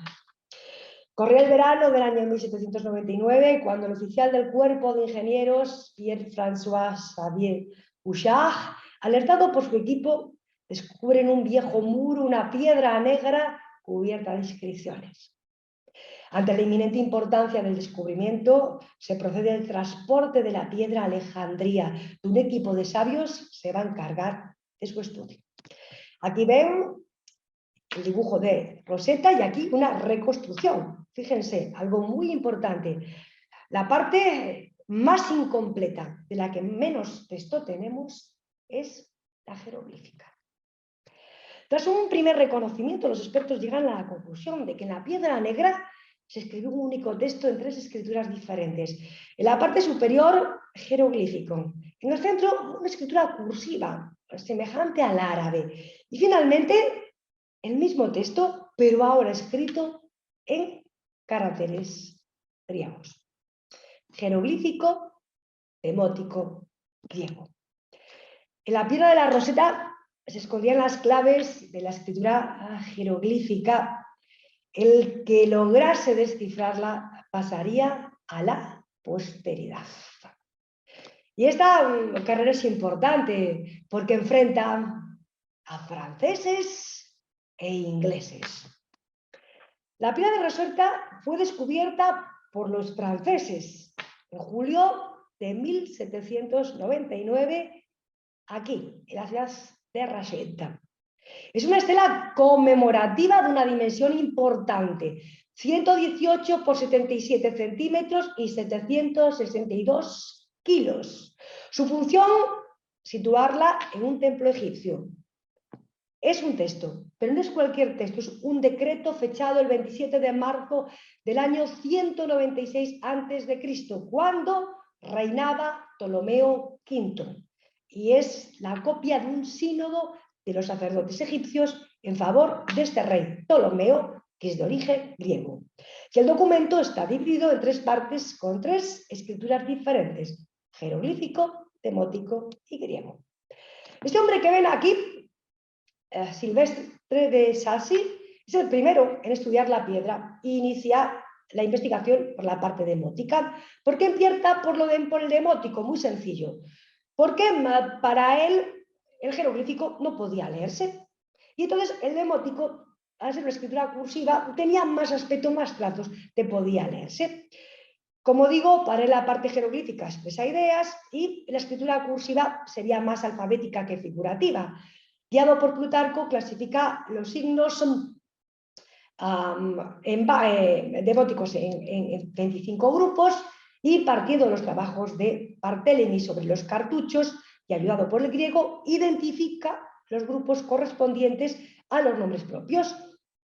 Corría el verano del año 1799 cuando el oficial del cuerpo de ingenieros, Pierre-François Xavier Bouchard, alertado por su equipo, descubre en un viejo muro una piedra negra cubierta de inscripciones. Ante la inminente importancia del descubrimiento, se procede al transporte de la piedra a Alejandría. Un equipo de sabios se va a encargar de su estudio. Aquí ven el dibujo de Rosetta y aquí una reconstrucción. Fíjense, algo muy importante. La parte más incompleta, de la que menos texto tenemos, es la jeroglífica. Tras un primer reconocimiento, los expertos llegan a la conclusión de que en la piedra negra se escribió un único texto en 3 escrituras diferentes. En la parte superior, jeroglífico. En el centro, una escritura cursiva, semejante al árabe. Y finalmente, el mismo texto, pero ahora escrito en caracteres griegos. Jeroglífico, demótico, griego. En la piedra de la Rosetta se escondían las claves de la escritura jeroglífica. El que lograse descifrarla pasaría a la posteridad. Y esta carrera es importante porque enfrenta a franceses e ingleses. La piedra de Rosetta fue descubierta por los franceses en julio de 1799 aquí, en la ciudad de Rosetta. Es una estela conmemorativa de una dimensión importante, 118 por 77 centímetros y 762 kilos. Su función, situarla en un templo egipcio. Es un texto, pero no es cualquier texto, es un decreto fechado el 27 de marzo del año 196 a.C., cuando reinaba Ptolomeo V. Y es la copia de un sínodo de los sacerdotes egipcios en favor de este rey Ptolomeo, que es de origen griego. Y el documento está dividido en 3 partes con 3 escrituras diferentes: jeroglífico, demótico y griego. Este hombre que ven aquí, Silvestre de Sacy, es el primero en estudiar la piedra e inicia la investigación por la parte demótica. ¿Por qué empieza por el demótico? Muy sencillo. Porque para él el jeroglífico no podía leerse. Y entonces el demótico al ser una escritura cursiva, tenía más aspecto, más trazos, te podía leerse. Como digo, para la parte jeroglífica expresa ideas y la escritura cursiva sería más alfabética que figurativa. Guiado por Plutarco, clasifica los signos demóticos en 25 grupos y partiendo de los trabajos de Barthélemy sobre los cartuchos y ayudado por el griego, identifica los grupos correspondientes a los nombres propios: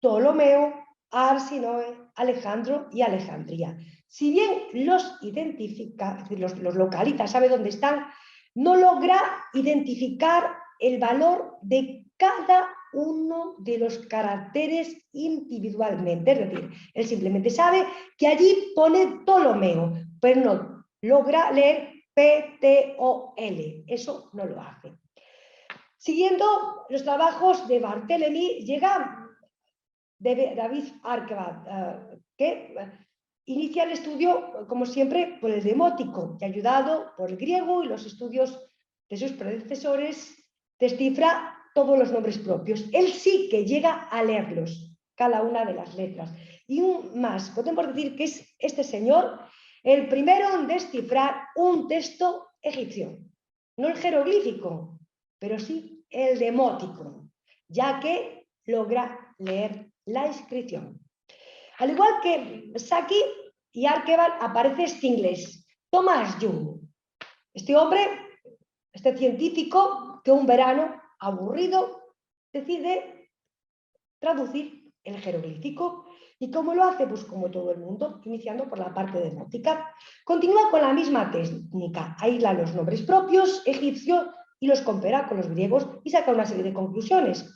Ptolomeo, Arsinoe, Alejandro y Alejandría. Si bien los identifica, es decir, los localiza, sabe dónde están, no logra identificar el valor de cada uno de los caracteres individualmente. Es decir, él simplemente sabe que allí pone Ptolomeo, pero no logra leer P-T-O-L. Eso no lo hace. Siguiendo los trabajos de Barthélemy, llega David Arkevad, que inicia el estudio, como siempre, por el demótico, y ayudado por el griego y los estudios de sus predecesores, descifra todos los nombres propios. Él sí que llega a leerlos, cada una de las letras. Y más, podemos decir que es este señor el primero en descifrar un texto egipcio. No el jeroglífico, pero sí el demótico, ya que logra leer la inscripción. Al igual que Saki y Arkevad, aparece este inglés, Thomas Young. Este hombre, este científico, que un verano aburrido decide traducir el jeroglífico. ¿Y cómo lo hace? Pues como todo el mundo, iniciando por la parte demótica. Continúa con la misma técnica, aísla los nombres propios egipcios y los compara con los griegos y saca una serie de conclusiones.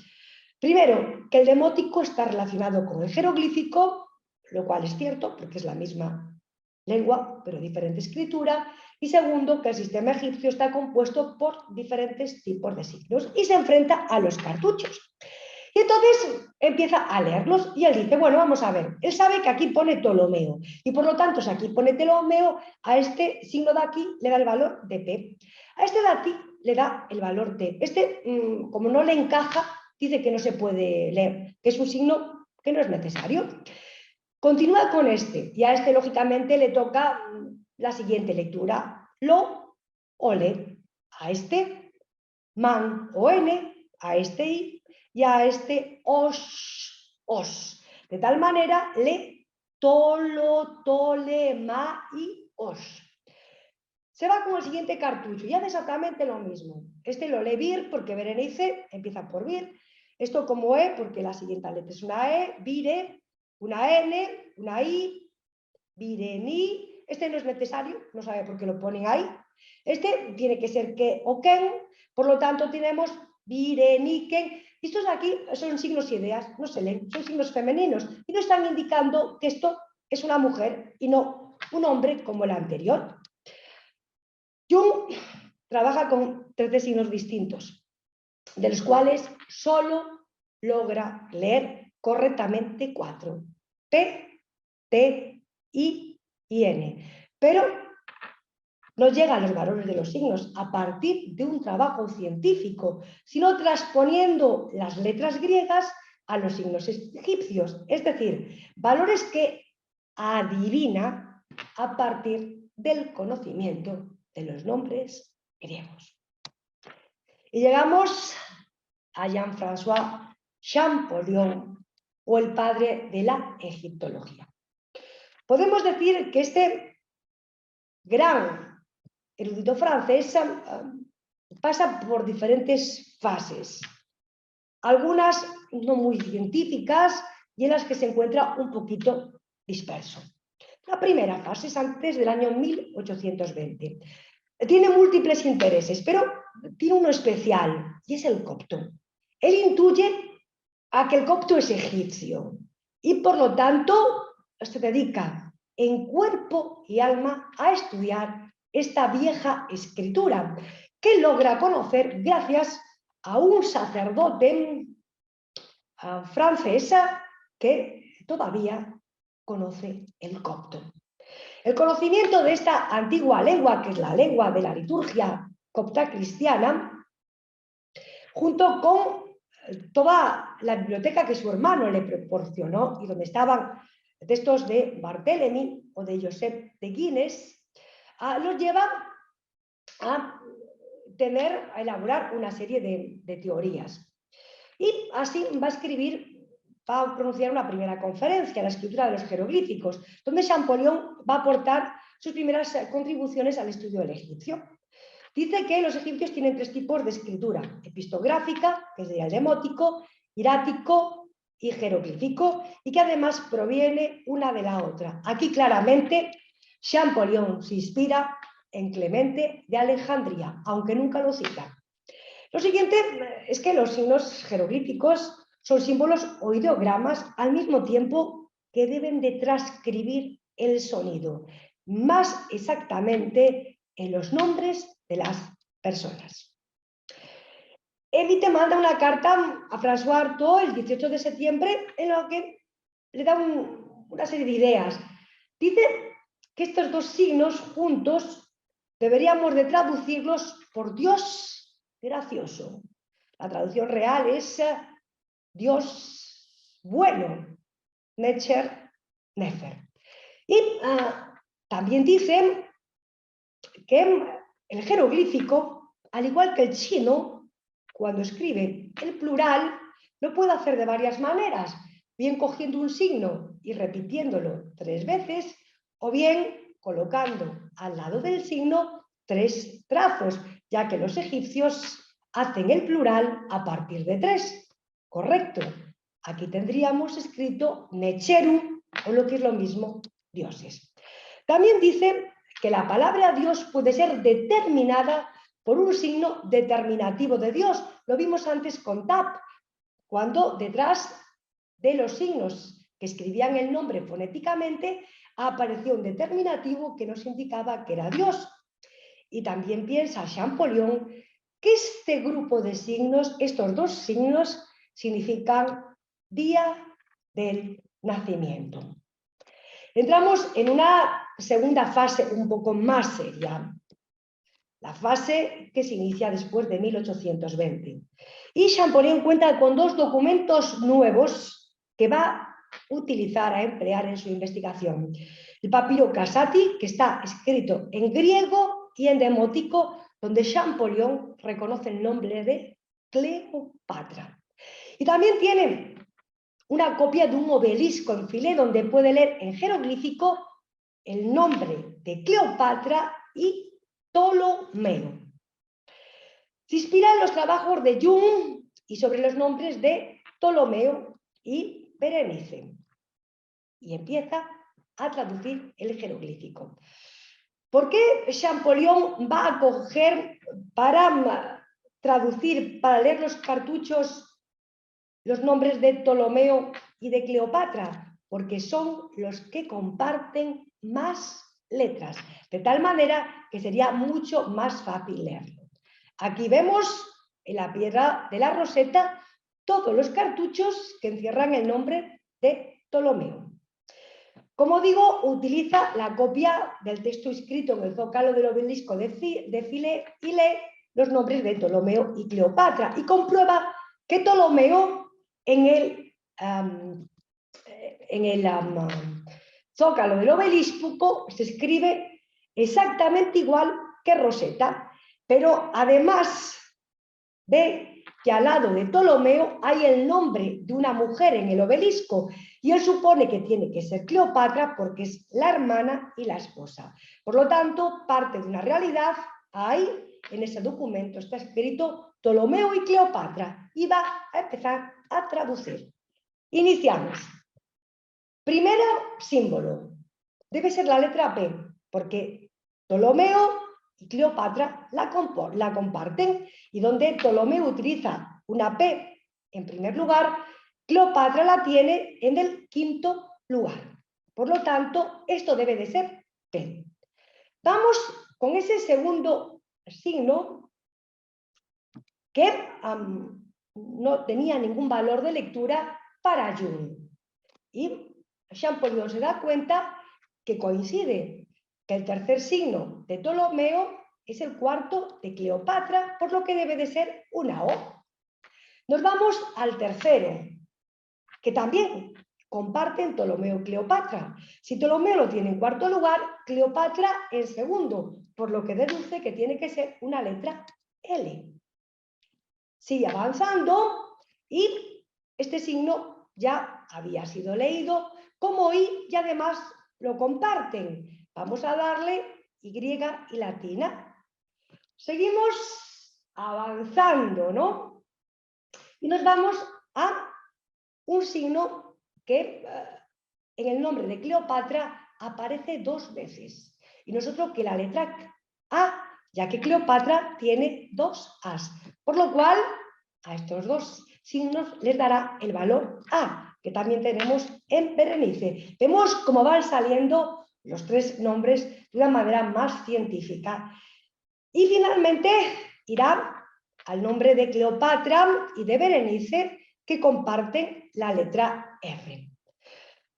Primero, que el demótico está relacionado con el jeroglífico, lo cual es cierto porque es la misma lengua, pero diferente escritura. Y segundo, que el sistema egipcio está compuesto por diferentes tipos de signos y se enfrenta a los cartuchos. Y entonces empieza a leerlos y él dice, bueno, vamos a ver, él sabe que aquí pone Ptolomeo y por lo tanto, si aquí pone Ptolomeo, a este signo de aquí le da el valor de P, a este de aquí le da el valor T. Este, como no le encaja, dice que no se puede leer, que es un signo que no es necesario. Continúa con este y a este lógicamente le toca la siguiente lectura, lo o le, a este man o n, a este i y a este os. De tal manera le tolo, tole, ma y os. Se va con el siguiente cartucho y hace exactamente lo mismo. Este lo lee vir porque Berenice empieza por vir. Esto como E porque la siguiente letra es una E, vire, una N, una I, vireni. Este no es necesario, no sabe por qué lo ponen ahí. Este tiene que ser que o ken, por lo tanto tenemos vireniken. Estos aquí son signos y ideas, no se leen, son signos femeninos y nos están indicando que esto es una mujer y no un hombre como el anterior. Jung trabaja con 13 signos distintos, de los cuales solo logra leer correctamente 4. P, T, I y N. Pero no llega a los valores de los signos a partir de un trabajo científico, sino transponiendo las letras griegas a los signos egipcios, es decir, valores que adivina a partir del conocimiento de los nombres griegos. Y llegamos a Jean-François Champollion, o el padre de la egiptología. Podemos decir que este gran erudito francés pasa por diferentes fases, algunas no muy científicas y en las que se encuentra un poquito disperso. La primera fase es antes del año 1820. Tiene múltiples intereses, pero tiene uno especial y es el copto. Él intuye a que el copto es egipcio y por lo tanto se dedica en cuerpo y alma a estudiar esta vieja escritura que logra conocer gracias a un sacerdote francés que todavía conoce el copto. El conocimiento de esta antigua lengua, que es la lengua de la liturgia copta cristiana, junto con toda la biblioteca que su hermano le proporcionó y donde estaban textos de Barthélemy o de Joseph de Guinness, los lleva a a elaborar una serie de teorías. Y así va a pronunciar una primera conferencia, la escritura de los jeroglíficos, donde Champollion va a aportar sus primeras contribuciones al estudio del egipcio. Dice que los egipcios tienen 3 tipos de escritura: epistográfica, que sería el demótico, hierático y jeroglífico, y que además proviene una de la otra. Aquí claramente Champollion se inspira en Clemente de Alejandría, aunque nunca lo cita. Lo siguiente es que los signos jeroglíficos son símbolos o ideogramas al mismo tiempo que deben de transcribir el sonido, más exactamente en los nombres de las personas. Él te manda una carta a François Artaud el 18 de septiembre en la que le da una serie de ideas. Dice que estos 2 signos juntos deberíamos de traducirlos por Dios gracioso. La traducción real es Dios bueno, Necher, Nefer. Y también dice que el jeroglífico, al igual que el chino, cuando escribe el plural, lo puede hacer de varias maneras, bien cogiendo un signo y repitiéndolo 3 veces, o bien colocando al lado del signo 3 trazos, ya que los egipcios hacen el plural a partir de 3. Correcto. Aquí tendríamos escrito Necheru, o lo que es lo mismo, dioses. También dice que la palabra Dios puede ser determinada por un signo determinativo de Dios. Lo vimos antes con Tap, cuando detrás de los signos que escribían el nombre fonéticamente apareció un determinativo que nos indicaba que era Dios. Y también piensa Champollion que este grupo de signos, estos 2 signos, significan día del nacimiento. Entramos en una segunda fase un poco más seria, la fase que se inicia después de 1820. Y Champollion cuenta con 2 documentos nuevos que va a utilizar, a emplear en su investigación. El papiro Casati, que está escrito en griego y en demótico, donde Champollion reconoce el nombre de Cleopatra. Y también tiene una copia de un obelisco en filé donde puede leer en jeroglífico el nombre de Cleopatra y Ptolomeo. Se inspira en los trabajos de Jung y sobre los nombres de Ptolomeo y Berenice y empieza a traducir el jeroglífico. ¿Por qué Champollion va a coger para traducir, para leer los cartuchos, los nombres de Ptolomeo y de Cleopatra? Porque son los que comparten más letras, de tal manera que sería mucho más fácil leerlo. Aquí vemos en la piedra de la Roseta todos los cartuchos que encierran el nombre de Ptolomeo. Como digo, utiliza la copia del texto escrito en el zócalo del obelisco de Filé y lee los nombres de Ptolomeo y Cleopatra y comprueba que Ptolomeo en el zócalo del obelisco se escribe exactamente igual que Roseta, pero además ve que al lado de Ptolomeo hay el nombre de una mujer en el obelisco y él supone que tiene que ser Cleopatra porque es la hermana y la esposa. Por lo tanto, parte de una realidad, ahí en ese documento está escrito Ptolomeo y Cleopatra y va a empezar a traducir. Iniciamos. Primero símbolo. Debe ser la letra P, porque Ptolomeo y Cleopatra la comparten, y donde Ptolomeo utiliza una P en primer lugar, Cleopatra la tiene en el 5º lugar. Por lo tanto, esto debe de ser P. Vamos con ese segundo signo que no tenía ningún valor de lectura para Jung. Y Champollion se da cuenta que coincide que el tercer signo de Ptolomeo es el 4º de Cleopatra, por lo que debe de ser una O. Nos vamos al tercero, que también comparten Ptolomeo y Cleopatra. Si Ptolomeo lo tiene en cuarto lugar, Cleopatra en segundo, por lo que deduce que tiene que ser una letra L. Sigue avanzando y este signo ya había sido leído como I y además lo comparten. Vamos a darle Y y latina. Seguimos avanzando, ¿no? Y nos vamos a un signo que en el nombre de Cleopatra aparece 2 veces. Y nosotros que la letra A, ya que Cleopatra tiene 2 As. Por lo cual, a estos 2 signos les dará el valor A, que también tenemos en Berenice. Vemos cómo van saliendo los 3 nombres de una manera más científica. Y finalmente irá al nombre de Cleopatra y de Berenice, que comparten la letra R.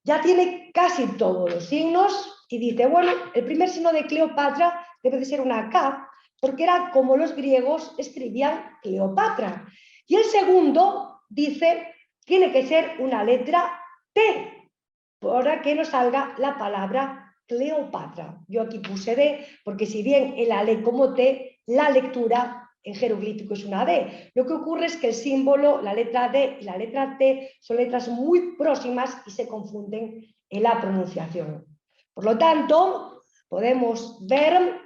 Ya tiene casi todos los signos y dice, bueno, el primer signo de Cleopatra debe de ser una K, porque era como los griegos escribían Cleopatra. Y el segundo dice, tiene que ser una letra T, para que nos salga la palabra Cleopatra. Yo aquí puse D, porque si bien el A lee como T, la lectura en jeroglífico es una D. Lo que ocurre es que el símbolo, la letra D y la letra T son letras muy próximas y se confunden en la pronunciación. Por lo tanto, podemos ver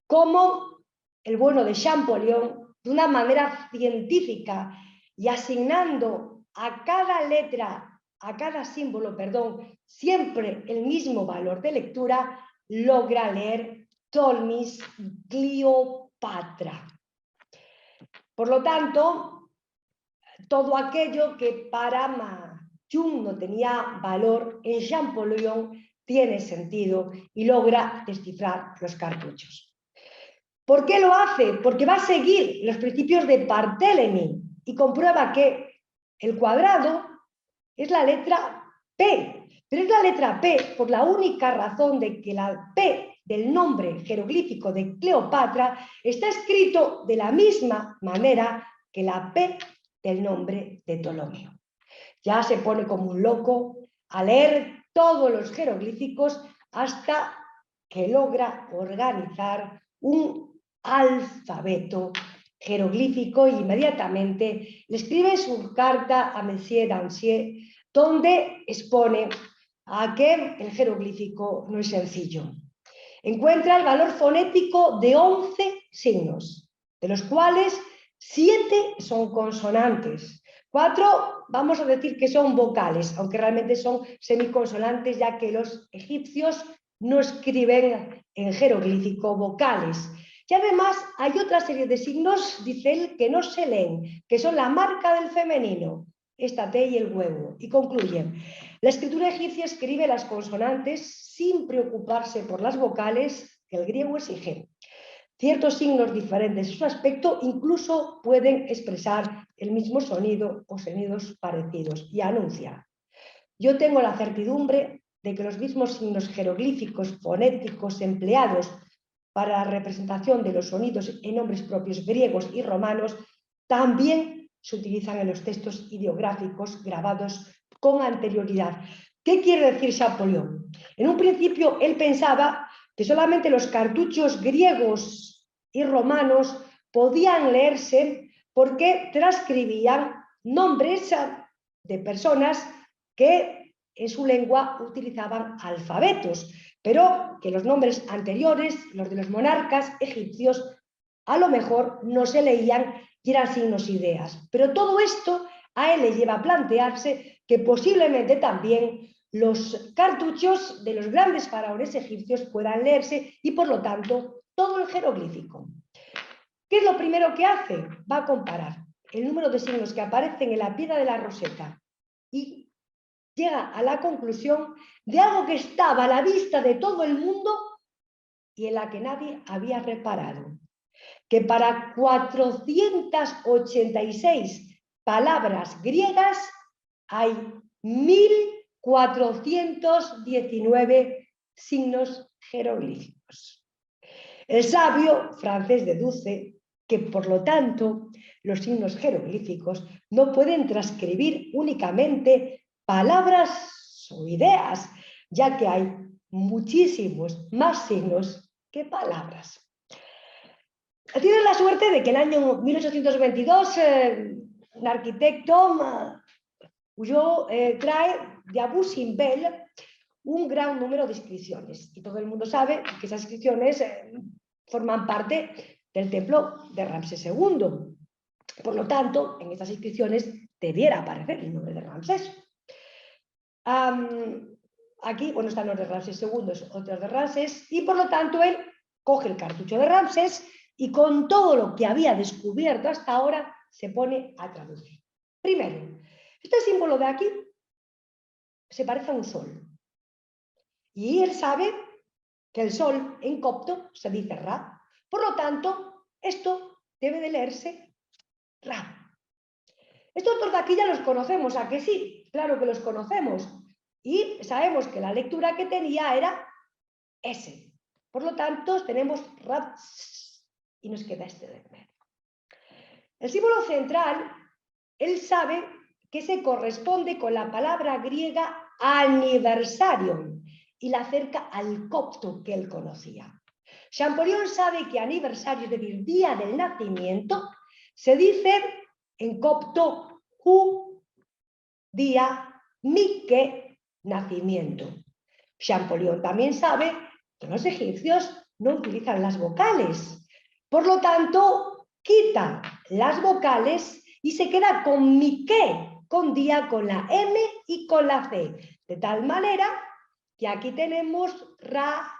cómo el bueno de Champollion, de una manera científica y asignando a cada letra, a cada símbolo, perdón, siempre el mismo valor de lectura, logra leer Tolmis Cleopatra. Por lo tanto, todo aquello que para Jung no tenía valor, en Champollion tiene sentido y logra descifrar los cartuchos. ¿Por qué lo hace? Porque va a seguir los principios de Barthélemy y comprueba que el cuadrado es la letra P, pero es la letra P por la única razón de que la P del nombre jeroglífico de Cleopatra está escrito de la misma manera que la P del nombre de Ptolomeo. Ya se pone como un loco a leer todos los jeroglíficos hasta que logra organizar un alfabeto jeroglífico e inmediatamente le escribe su carta a Monsieur Dancier, donde expone a que el jeroglífico no es sencillo. Encuentra el valor fonético de 11 signos, de los cuales 7 son consonantes. 4 vamos a decir que son vocales, aunque realmente son semiconsonantes, ya que los egipcios no escriben en jeroglífico vocales. Y además hay otra serie de signos, dice él, que no se leen, que son la marca del femenino, esta T y el huevo. Y concluye, la escritura egipcia escribe las consonantes sin preocuparse por las vocales que el griego exige. Ciertos signos diferentes en su aspecto incluso pueden expresar el mismo sonido o sonidos parecidos. Y anuncia, yo tengo la certidumbre de que los mismos signos jeroglíficos fonéticos empleados para la representación de los sonidos en nombres propios griegos y romanos también se utilizan en los textos ideográficos grabados con anterioridad. ¿Qué quiere decir Champollion? En un principio él pensaba que solamente los cartuchos griegos y romanos podían leerse porque transcribían nombres de personas que en su lengua utilizaban alfabetos, pero que los nombres anteriores, los de los monarcas egipcios, a lo mejor no se leían y eran signos e ideas. Pero todo esto a él le lleva a plantearse que posiblemente también los cartuchos de los grandes faraones egipcios puedan leerse y por lo tanto todo el jeroglífico. ¿Qué es lo primero que hace? Va a comparar el número de signos que aparecen en la piedra de la Roseta y llega a la conclusión de algo que estaba a la vista de todo el mundo y en la que nadie había reparado, que para 486 palabras griegas hay 1419 signos jeroglíficos. El sabio francés deduce que por lo tanto los signos jeroglíficos no pueden transcribir únicamente palabras o ideas, ya que hay muchísimos más signos que palabras. Tienen la suerte de que en el año 1822 un arquitecto trae de Abu Simbel un gran número de inscripciones, y todo el mundo sabe que esas inscripciones forman parte del templo de Ramsés II. Por lo tanto, en estas inscripciones debiera aparecer el nombre de Ramsés. Aquí, bueno, están los de Ramsés II, otros de Ramsés, y por lo tanto él coge el cartucho de Ramsés y con todo lo que había descubierto hasta ahora se pone a traducir. Primero, este símbolo de aquí se parece a un sol. Y él sabe que el sol en copto se dice Ra. Por lo tanto, esto debe de leerse Ra. Estos dos de aquí ya los conocemos, ¿a que sí? Claro que los conocemos. Y sabemos que la lectura que tenía era S. Por lo tanto, tenemos Ra y nos queda este de medio. El símbolo central, él sabe que se corresponde con la palabra griega aniversario y la acerca al copto que él conocía. Champollion sabe que aniversario, es decir, día del nacimiento, se dice en copto día, mique, nacimiento. Champollion también sabe que los egipcios no utilizan las vocales. Por lo tanto, quita las vocales y se queda con mique, con día, con la M y con la C. De tal manera que aquí tenemos Ra,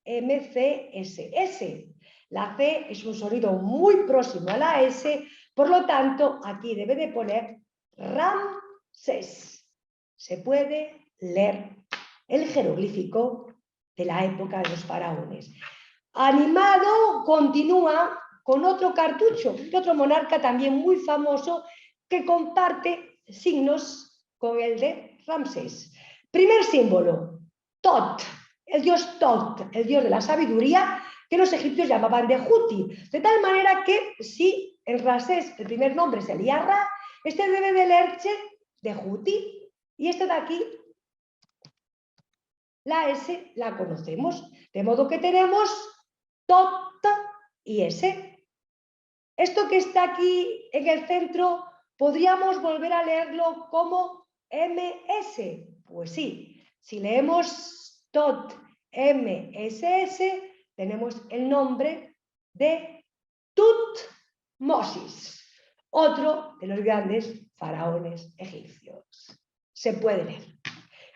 M, C, S. S. La C es un sonido muy próximo a la S, por lo tanto, aquí debe de poner Ramsés. Se puede leer el jeroglífico de la época de los faraones. Animado continúa con otro cartucho de otro monarca también muy famoso que comparte signos con el de Ramsés. Primer símbolo, Tot, el dios Tot, el dios de la sabiduría, que los egipcios llamaban de Huti, de tal manera que si en Ramsés el primer nombre se leía Ra, este debe de leerse de Huti, y este de aquí, la S la conocemos, de modo que tenemos Tot y S. Esto que está aquí en el centro, ¿podríamos volver a leerlo como MS? Pues sí, si leemos Tot MSS, tenemos el nombre de Tutmosis, otro de los grandes faraones egipcios. Se puede leer.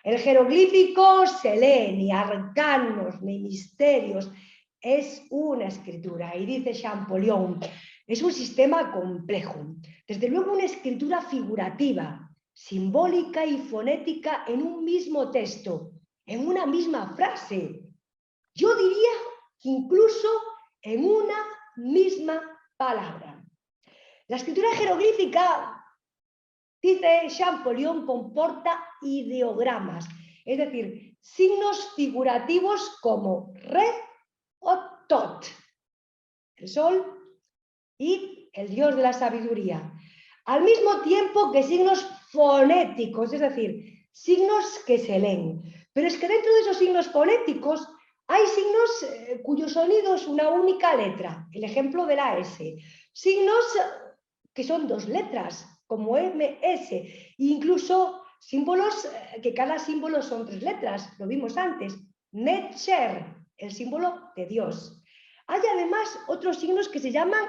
El jeroglífico se lee, ni arcanos, ni misterios, es una escritura. Y dice Champollion, es un sistema complejo. Desde luego una escritura figurativa, simbólica y fonética en un mismo texto, en una misma frase. Yo diría que incluso en una misma palabra. La escritura jeroglífica, dice Champollion, comporta ideogramas, es decir, signos figurativos como re o tot, el sol y el dios de la sabiduría, al mismo tiempo que signos fonéticos, es decir, signos que se leen. Pero es que dentro de esos signos fonéticos hay signos cuyo sonido es una única letra, el ejemplo de la S, signos que son dos letras, como MS, e incluso símbolos que cada símbolo son tres letras, lo vimos antes, Netcher, el símbolo de Dios. Hay además otros signos que se llaman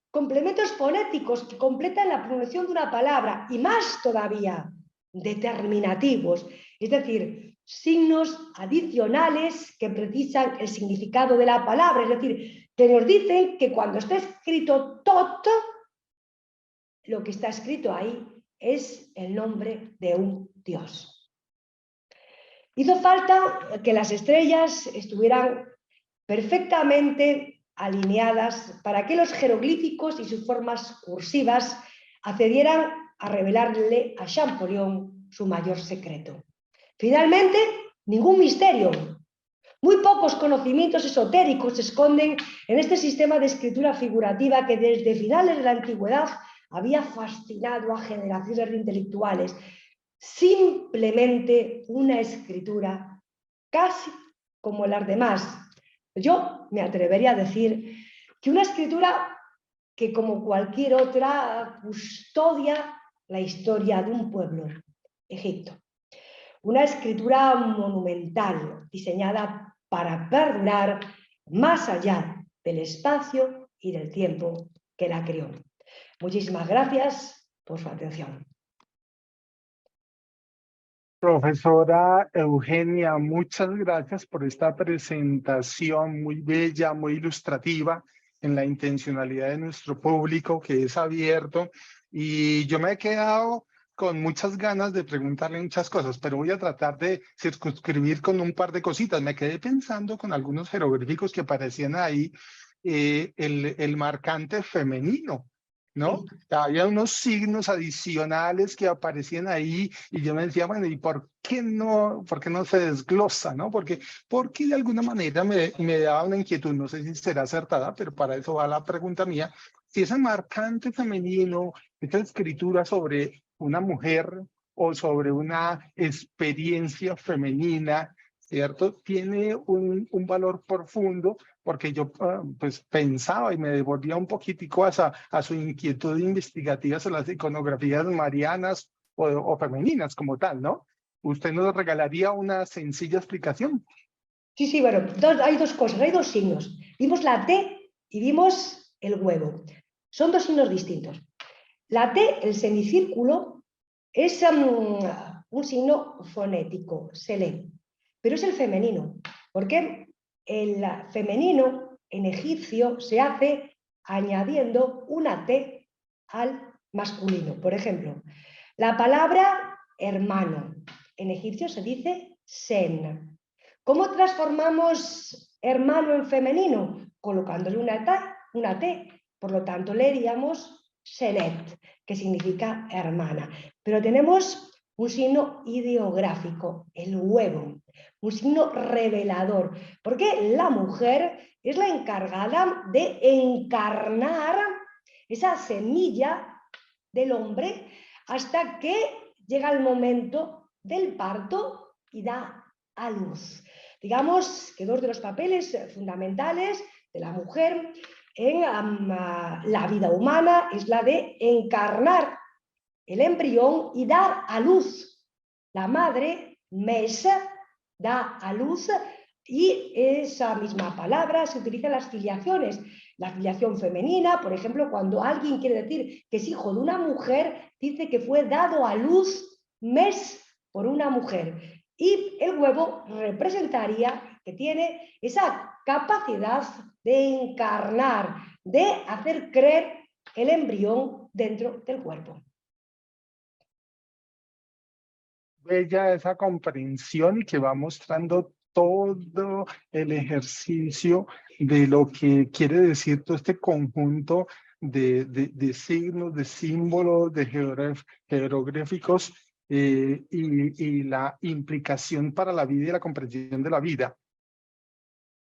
complementos fonéticos que completan la pronunciación de una palabra, y más todavía, determinativos, es decir, signos adicionales que precisan el significado de la palabra, es decir, que nos dicen que cuando está escrito tot, lo que está escrito ahí es el nombre de un dios. Hizo falta que las estrellas estuvieran perfectamente alineadas para que los jeroglíficos y sus formas cursivas accedieran a revelarle a Champollion su mayor secreto. Finalmente, ningún misterio. Muy pocos conocimientos esotéricos se esconden en este sistema de escritura figurativa que desde finales de la antigüedad había fascinado a generaciones de intelectuales. Simplemente una escritura casi como las demás. Yo me atrevería a decir que una escritura que, como cualquier otra, custodia la historia de un pueblo, Egipto. Una escritura monumental, diseñada para perdurar más allá del espacio y del tiempo que la creó. Muchísimas gracias por su atención. Profesora Eugenia, muchas gracias por esta presentación muy bella, muy ilustrativa en la intencionalidad de nuestro público que es abierto. Y yo me he quedado con muchas ganas de preguntarle muchas cosas, pero voy a tratar de circunscribir con un par de cositas. Me quedé pensando con algunos jeroglíficos que aparecían ahí, el marcante femenino, ¿no? Había unos signos adicionales que aparecían ahí y yo me decía, bueno, ¿y por qué no se desglosa, no? Porque de alguna manera me daba una inquietud, no sé si será acertada, pero para eso va la pregunta mía. Si ese marcante femenino, esa escritura sobre una mujer o sobre una experiencia femenina, ¿cierto? Tiene un valor profundo porque yo pues pensaba y me devolvía un poquitico a su inquietud investigativa sobre las iconografías marianas o femeninas como tal, ¿no? ¿Usted nos regalaría una sencilla explicación? Sí, sí, bueno, hay dos cosas, hay dos signos. Vimos la T y vimos el huevo. Son dos signos distintos. La T, el semicírculo, es un signo fonético, se lee, pero es el femenino, porque el femenino en egipcio se hace añadiendo una T al masculino. Por ejemplo, la palabra hermano en egipcio se dice sen. ¿Cómo transformamos hermano en femenino? Colocándole una T. Por lo tanto, leeríamos senet, que significa hermana. Pero tenemos un signo ideográfico, el huevo, un signo revelador, porque la mujer es la encargada de encarnar esa semilla del hombre hasta que llega el momento del parto y da a luz. Digamos que dos de los papeles fundamentales de la mujer en la vida humana es la de encarnar el embrión y dar a luz. La madre, Mesa, da a luz y esa misma palabra se utiliza en las filiaciones. La filiación femenina, por ejemplo, cuando alguien quiere decir que es hijo de una mujer, dice que fue dado a luz mes por una mujer. Y el huevo representaría que tiene esa capacidad de encarnar, de hacer creer el embrión dentro del cuerpo. Bella esa comprensión y que va mostrando todo el ejercicio de lo que quiere decir todo este conjunto de signos, de símbolos, de jeroglíficos y la implicación para la vida y la comprensión de la vida.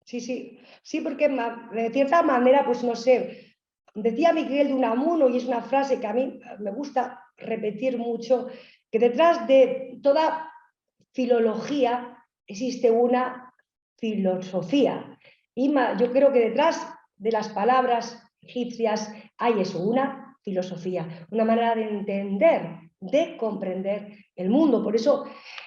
Sí, sí, sí, porque de cierta manera, pues no sé, decía Miguel de Unamuno, y es una frase que a mí me gusta repetir mucho, que detrás de toda filología existe una filosofía. Y yo creo que detrás de las palabras egipcias hay eso, una filosofía, una manera de entender, de comprender el mundo. Por eso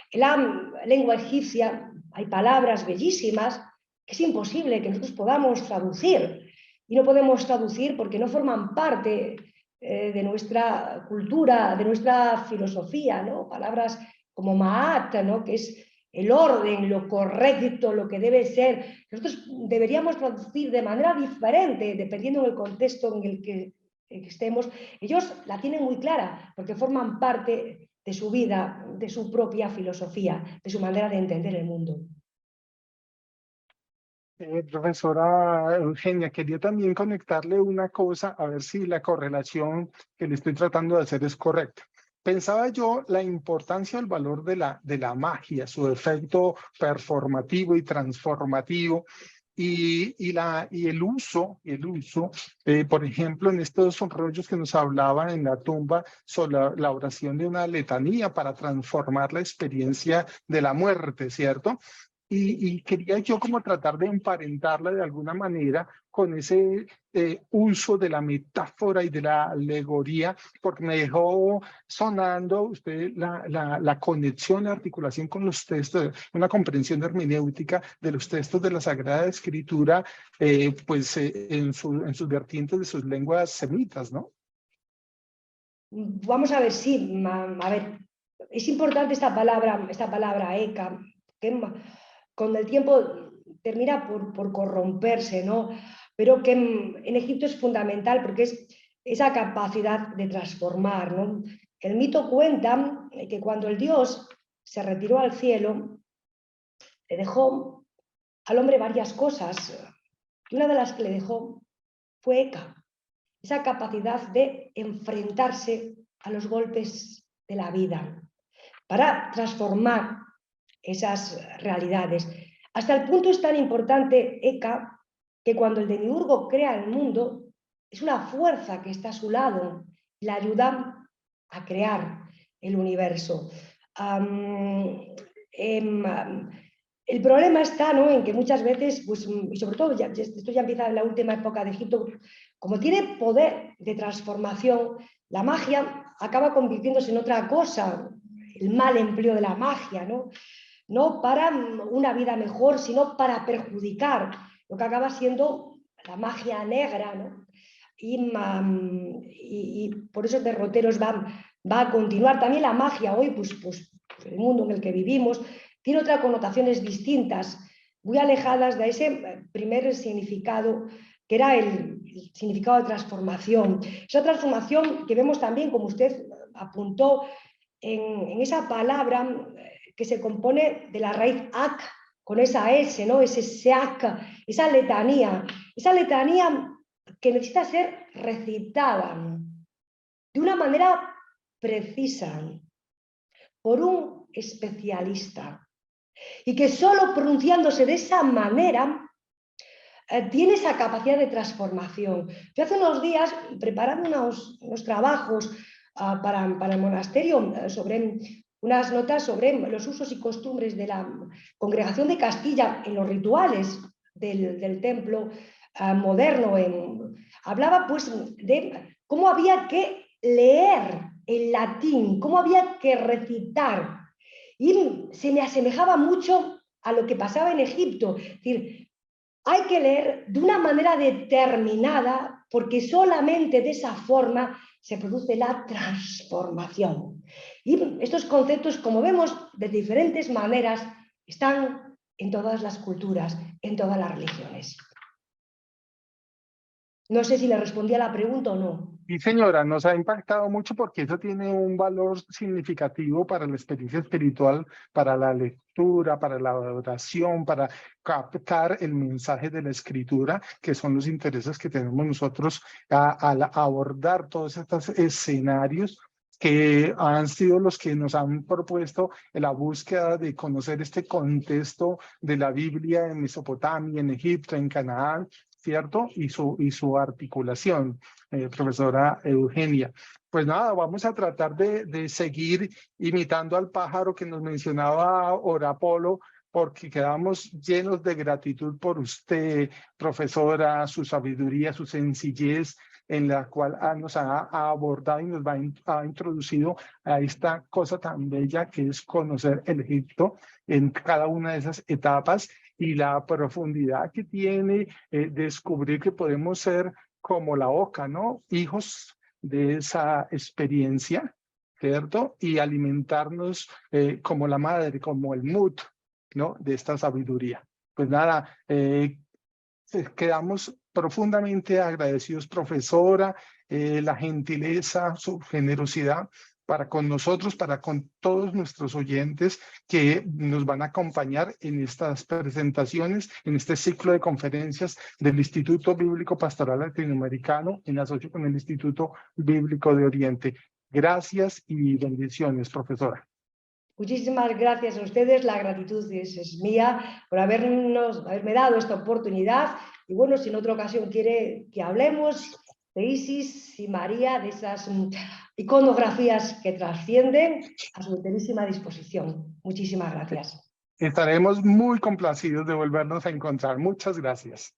en la lengua egipcia hay palabras bellísimas que es imposible que nosotros podamos traducir. Y no podemos traducir porque no forman parte de nuestra cultura, de nuestra filosofía, ¿no? Palabras como Ma'at, ¿no? Que es el orden, lo correcto, lo que debe ser. Nosotros deberíamos traducir de manera diferente, dependiendo del contexto en el que estemos. Ellos la tienen muy clara, porque forman parte de su vida, de su propia filosofía, de su manera de entender el mundo. Profesora Eugenia, quería también conectarle una cosa, a ver si la correlación que le estoy tratando de hacer es correcta. pensaba yo la importancia o el valor de la magia, su efecto performativo y transformativo, y el uso, por ejemplo, en estos rollos que nos hablaban en la tumba sobre la oración de una letanía para transformar la experiencia de la muerte, ¿cierto? Y quería yo como tratar de emparentarla de alguna manera con ese uso de la metáfora y de la alegoría, porque me dejó sonando usted la conexión, la articulación con los textos, una comprensión hermenéutica de los textos de la Sagrada Escritura, en sus vertientes de sus lenguas semitas, ¿no? Vamos a ver, sí, a ver, es importante esta palabra eka, que con el tiempo termina por corromperse, ¿no? Pero que en Egipto es fundamental porque es esa capacidad de transformar, ¿no? El mito cuenta que cuando el dios se retiró al cielo, le dejó al hombre varias cosas, y una de las que le dejó fue Eka, esa capacidad de enfrentarse a los golpes de la vida, para transformar esas realidades. Hasta el punto es tan importante Eka que cuando el demiurgo crea el mundo, es una fuerza que está a su lado y la ayuda a crear el universo. El problema está, ¿no?, en que muchas veces, pues, y sobre todo, esto ya empieza en la última época de Egipto, como tiene poder de transformación, la magia acaba convirtiéndose en otra cosa, el mal empleo de la magia, ¿no? No para una vida mejor, sino para perjudicar, lo que acaba siendo la magia negra, ¿no? Y por esos derroteros va a continuar. También la magia hoy, pues el mundo en el que vivimos, tiene otras connotaciones distintas, muy alejadas de ese primer significado, que era el significado de transformación. Esa transformación que vemos también, como usted apuntó, en esa palabra que se compone de la raíz ak, con esa S, ¿no? Ese seak, esa letanía que necesita ser recitada de una manera precisa por un especialista, y que solo pronunciándose de esa manera tiene esa capacidad de transformación. Yo hace unos días, preparando unos trabajos para el monasterio, sobre unas notas sobre los usos y costumbres de la Congregación de Castilla en los rituales del templo moderno, hablaba pues de cómo había que leer en latín, cómo había que recitar, y se me asemejaba mucho a lo que pasaba en Egipto. Es decir, hay que leer de una manera determinada, porque solamente de esa forma se produce la transformación. Y estos conceptos, como vemos, de diferentes maneras, están en todas las culturas, en todas las religiones. No sé si le respondí a la pregunta o no. Sí, señora, nos ha impactado mucho porque eso tiene un valor significativo para la experiencia espiritual, para la lectura, para la oración, para captar el mensaje de la escritura, que son los intereses que tenemos nosotros al abordar todos estos escenarios que han sido los que nos han propuesto la búsqueda de conocer este contexto de la Biblia en Mesopotamia, en Egipto, en Canaán, ¿cierto? Y su articulación, profesora Eugenia. Pues nada, vamos a tratar de seguir imitando al pájaro que nos mencionaba Orapolo, porque quedamos llenos de gratitud por usted, profesora, su sabiduría, su sencillez, en la cual nos ha abordado y nos ha introducido a esta cosa tan bella que es conocer el Egipto en cada una de esas etapas, y la profundidad que tiene descubrir que podemos ser como la oca, ¿no? Hijos de esa experiencia, ¿cierto? Y alimentarnos como la madre, como el mut, ¿no? De esta sabiduría. Pues nada, quedamos profundamente agradecidos, profesora, la gentileza, su generosidad para con nosotros, para con todos nuestros oyentes que nos van a acompañar en estas presentaciones, en este ciclo de conferencias del Instituto Bíblico Pastoral Latinoamericano, en asocio con el Instituto Bíblico de Oriente. Gracias y bendiciones, profesora. Muchísimas gracias a ustedes, la gratitud es mía por haberme dado esta oportunidad. Y bueno, si en otra ocasión quiere que hablemos de Isis y María, de esas iconografías que trascienden, a su enterísima disposición. Muchísimas gracias. Estaremos muy complacidos de volvernos a encontrar. Muchas gracias.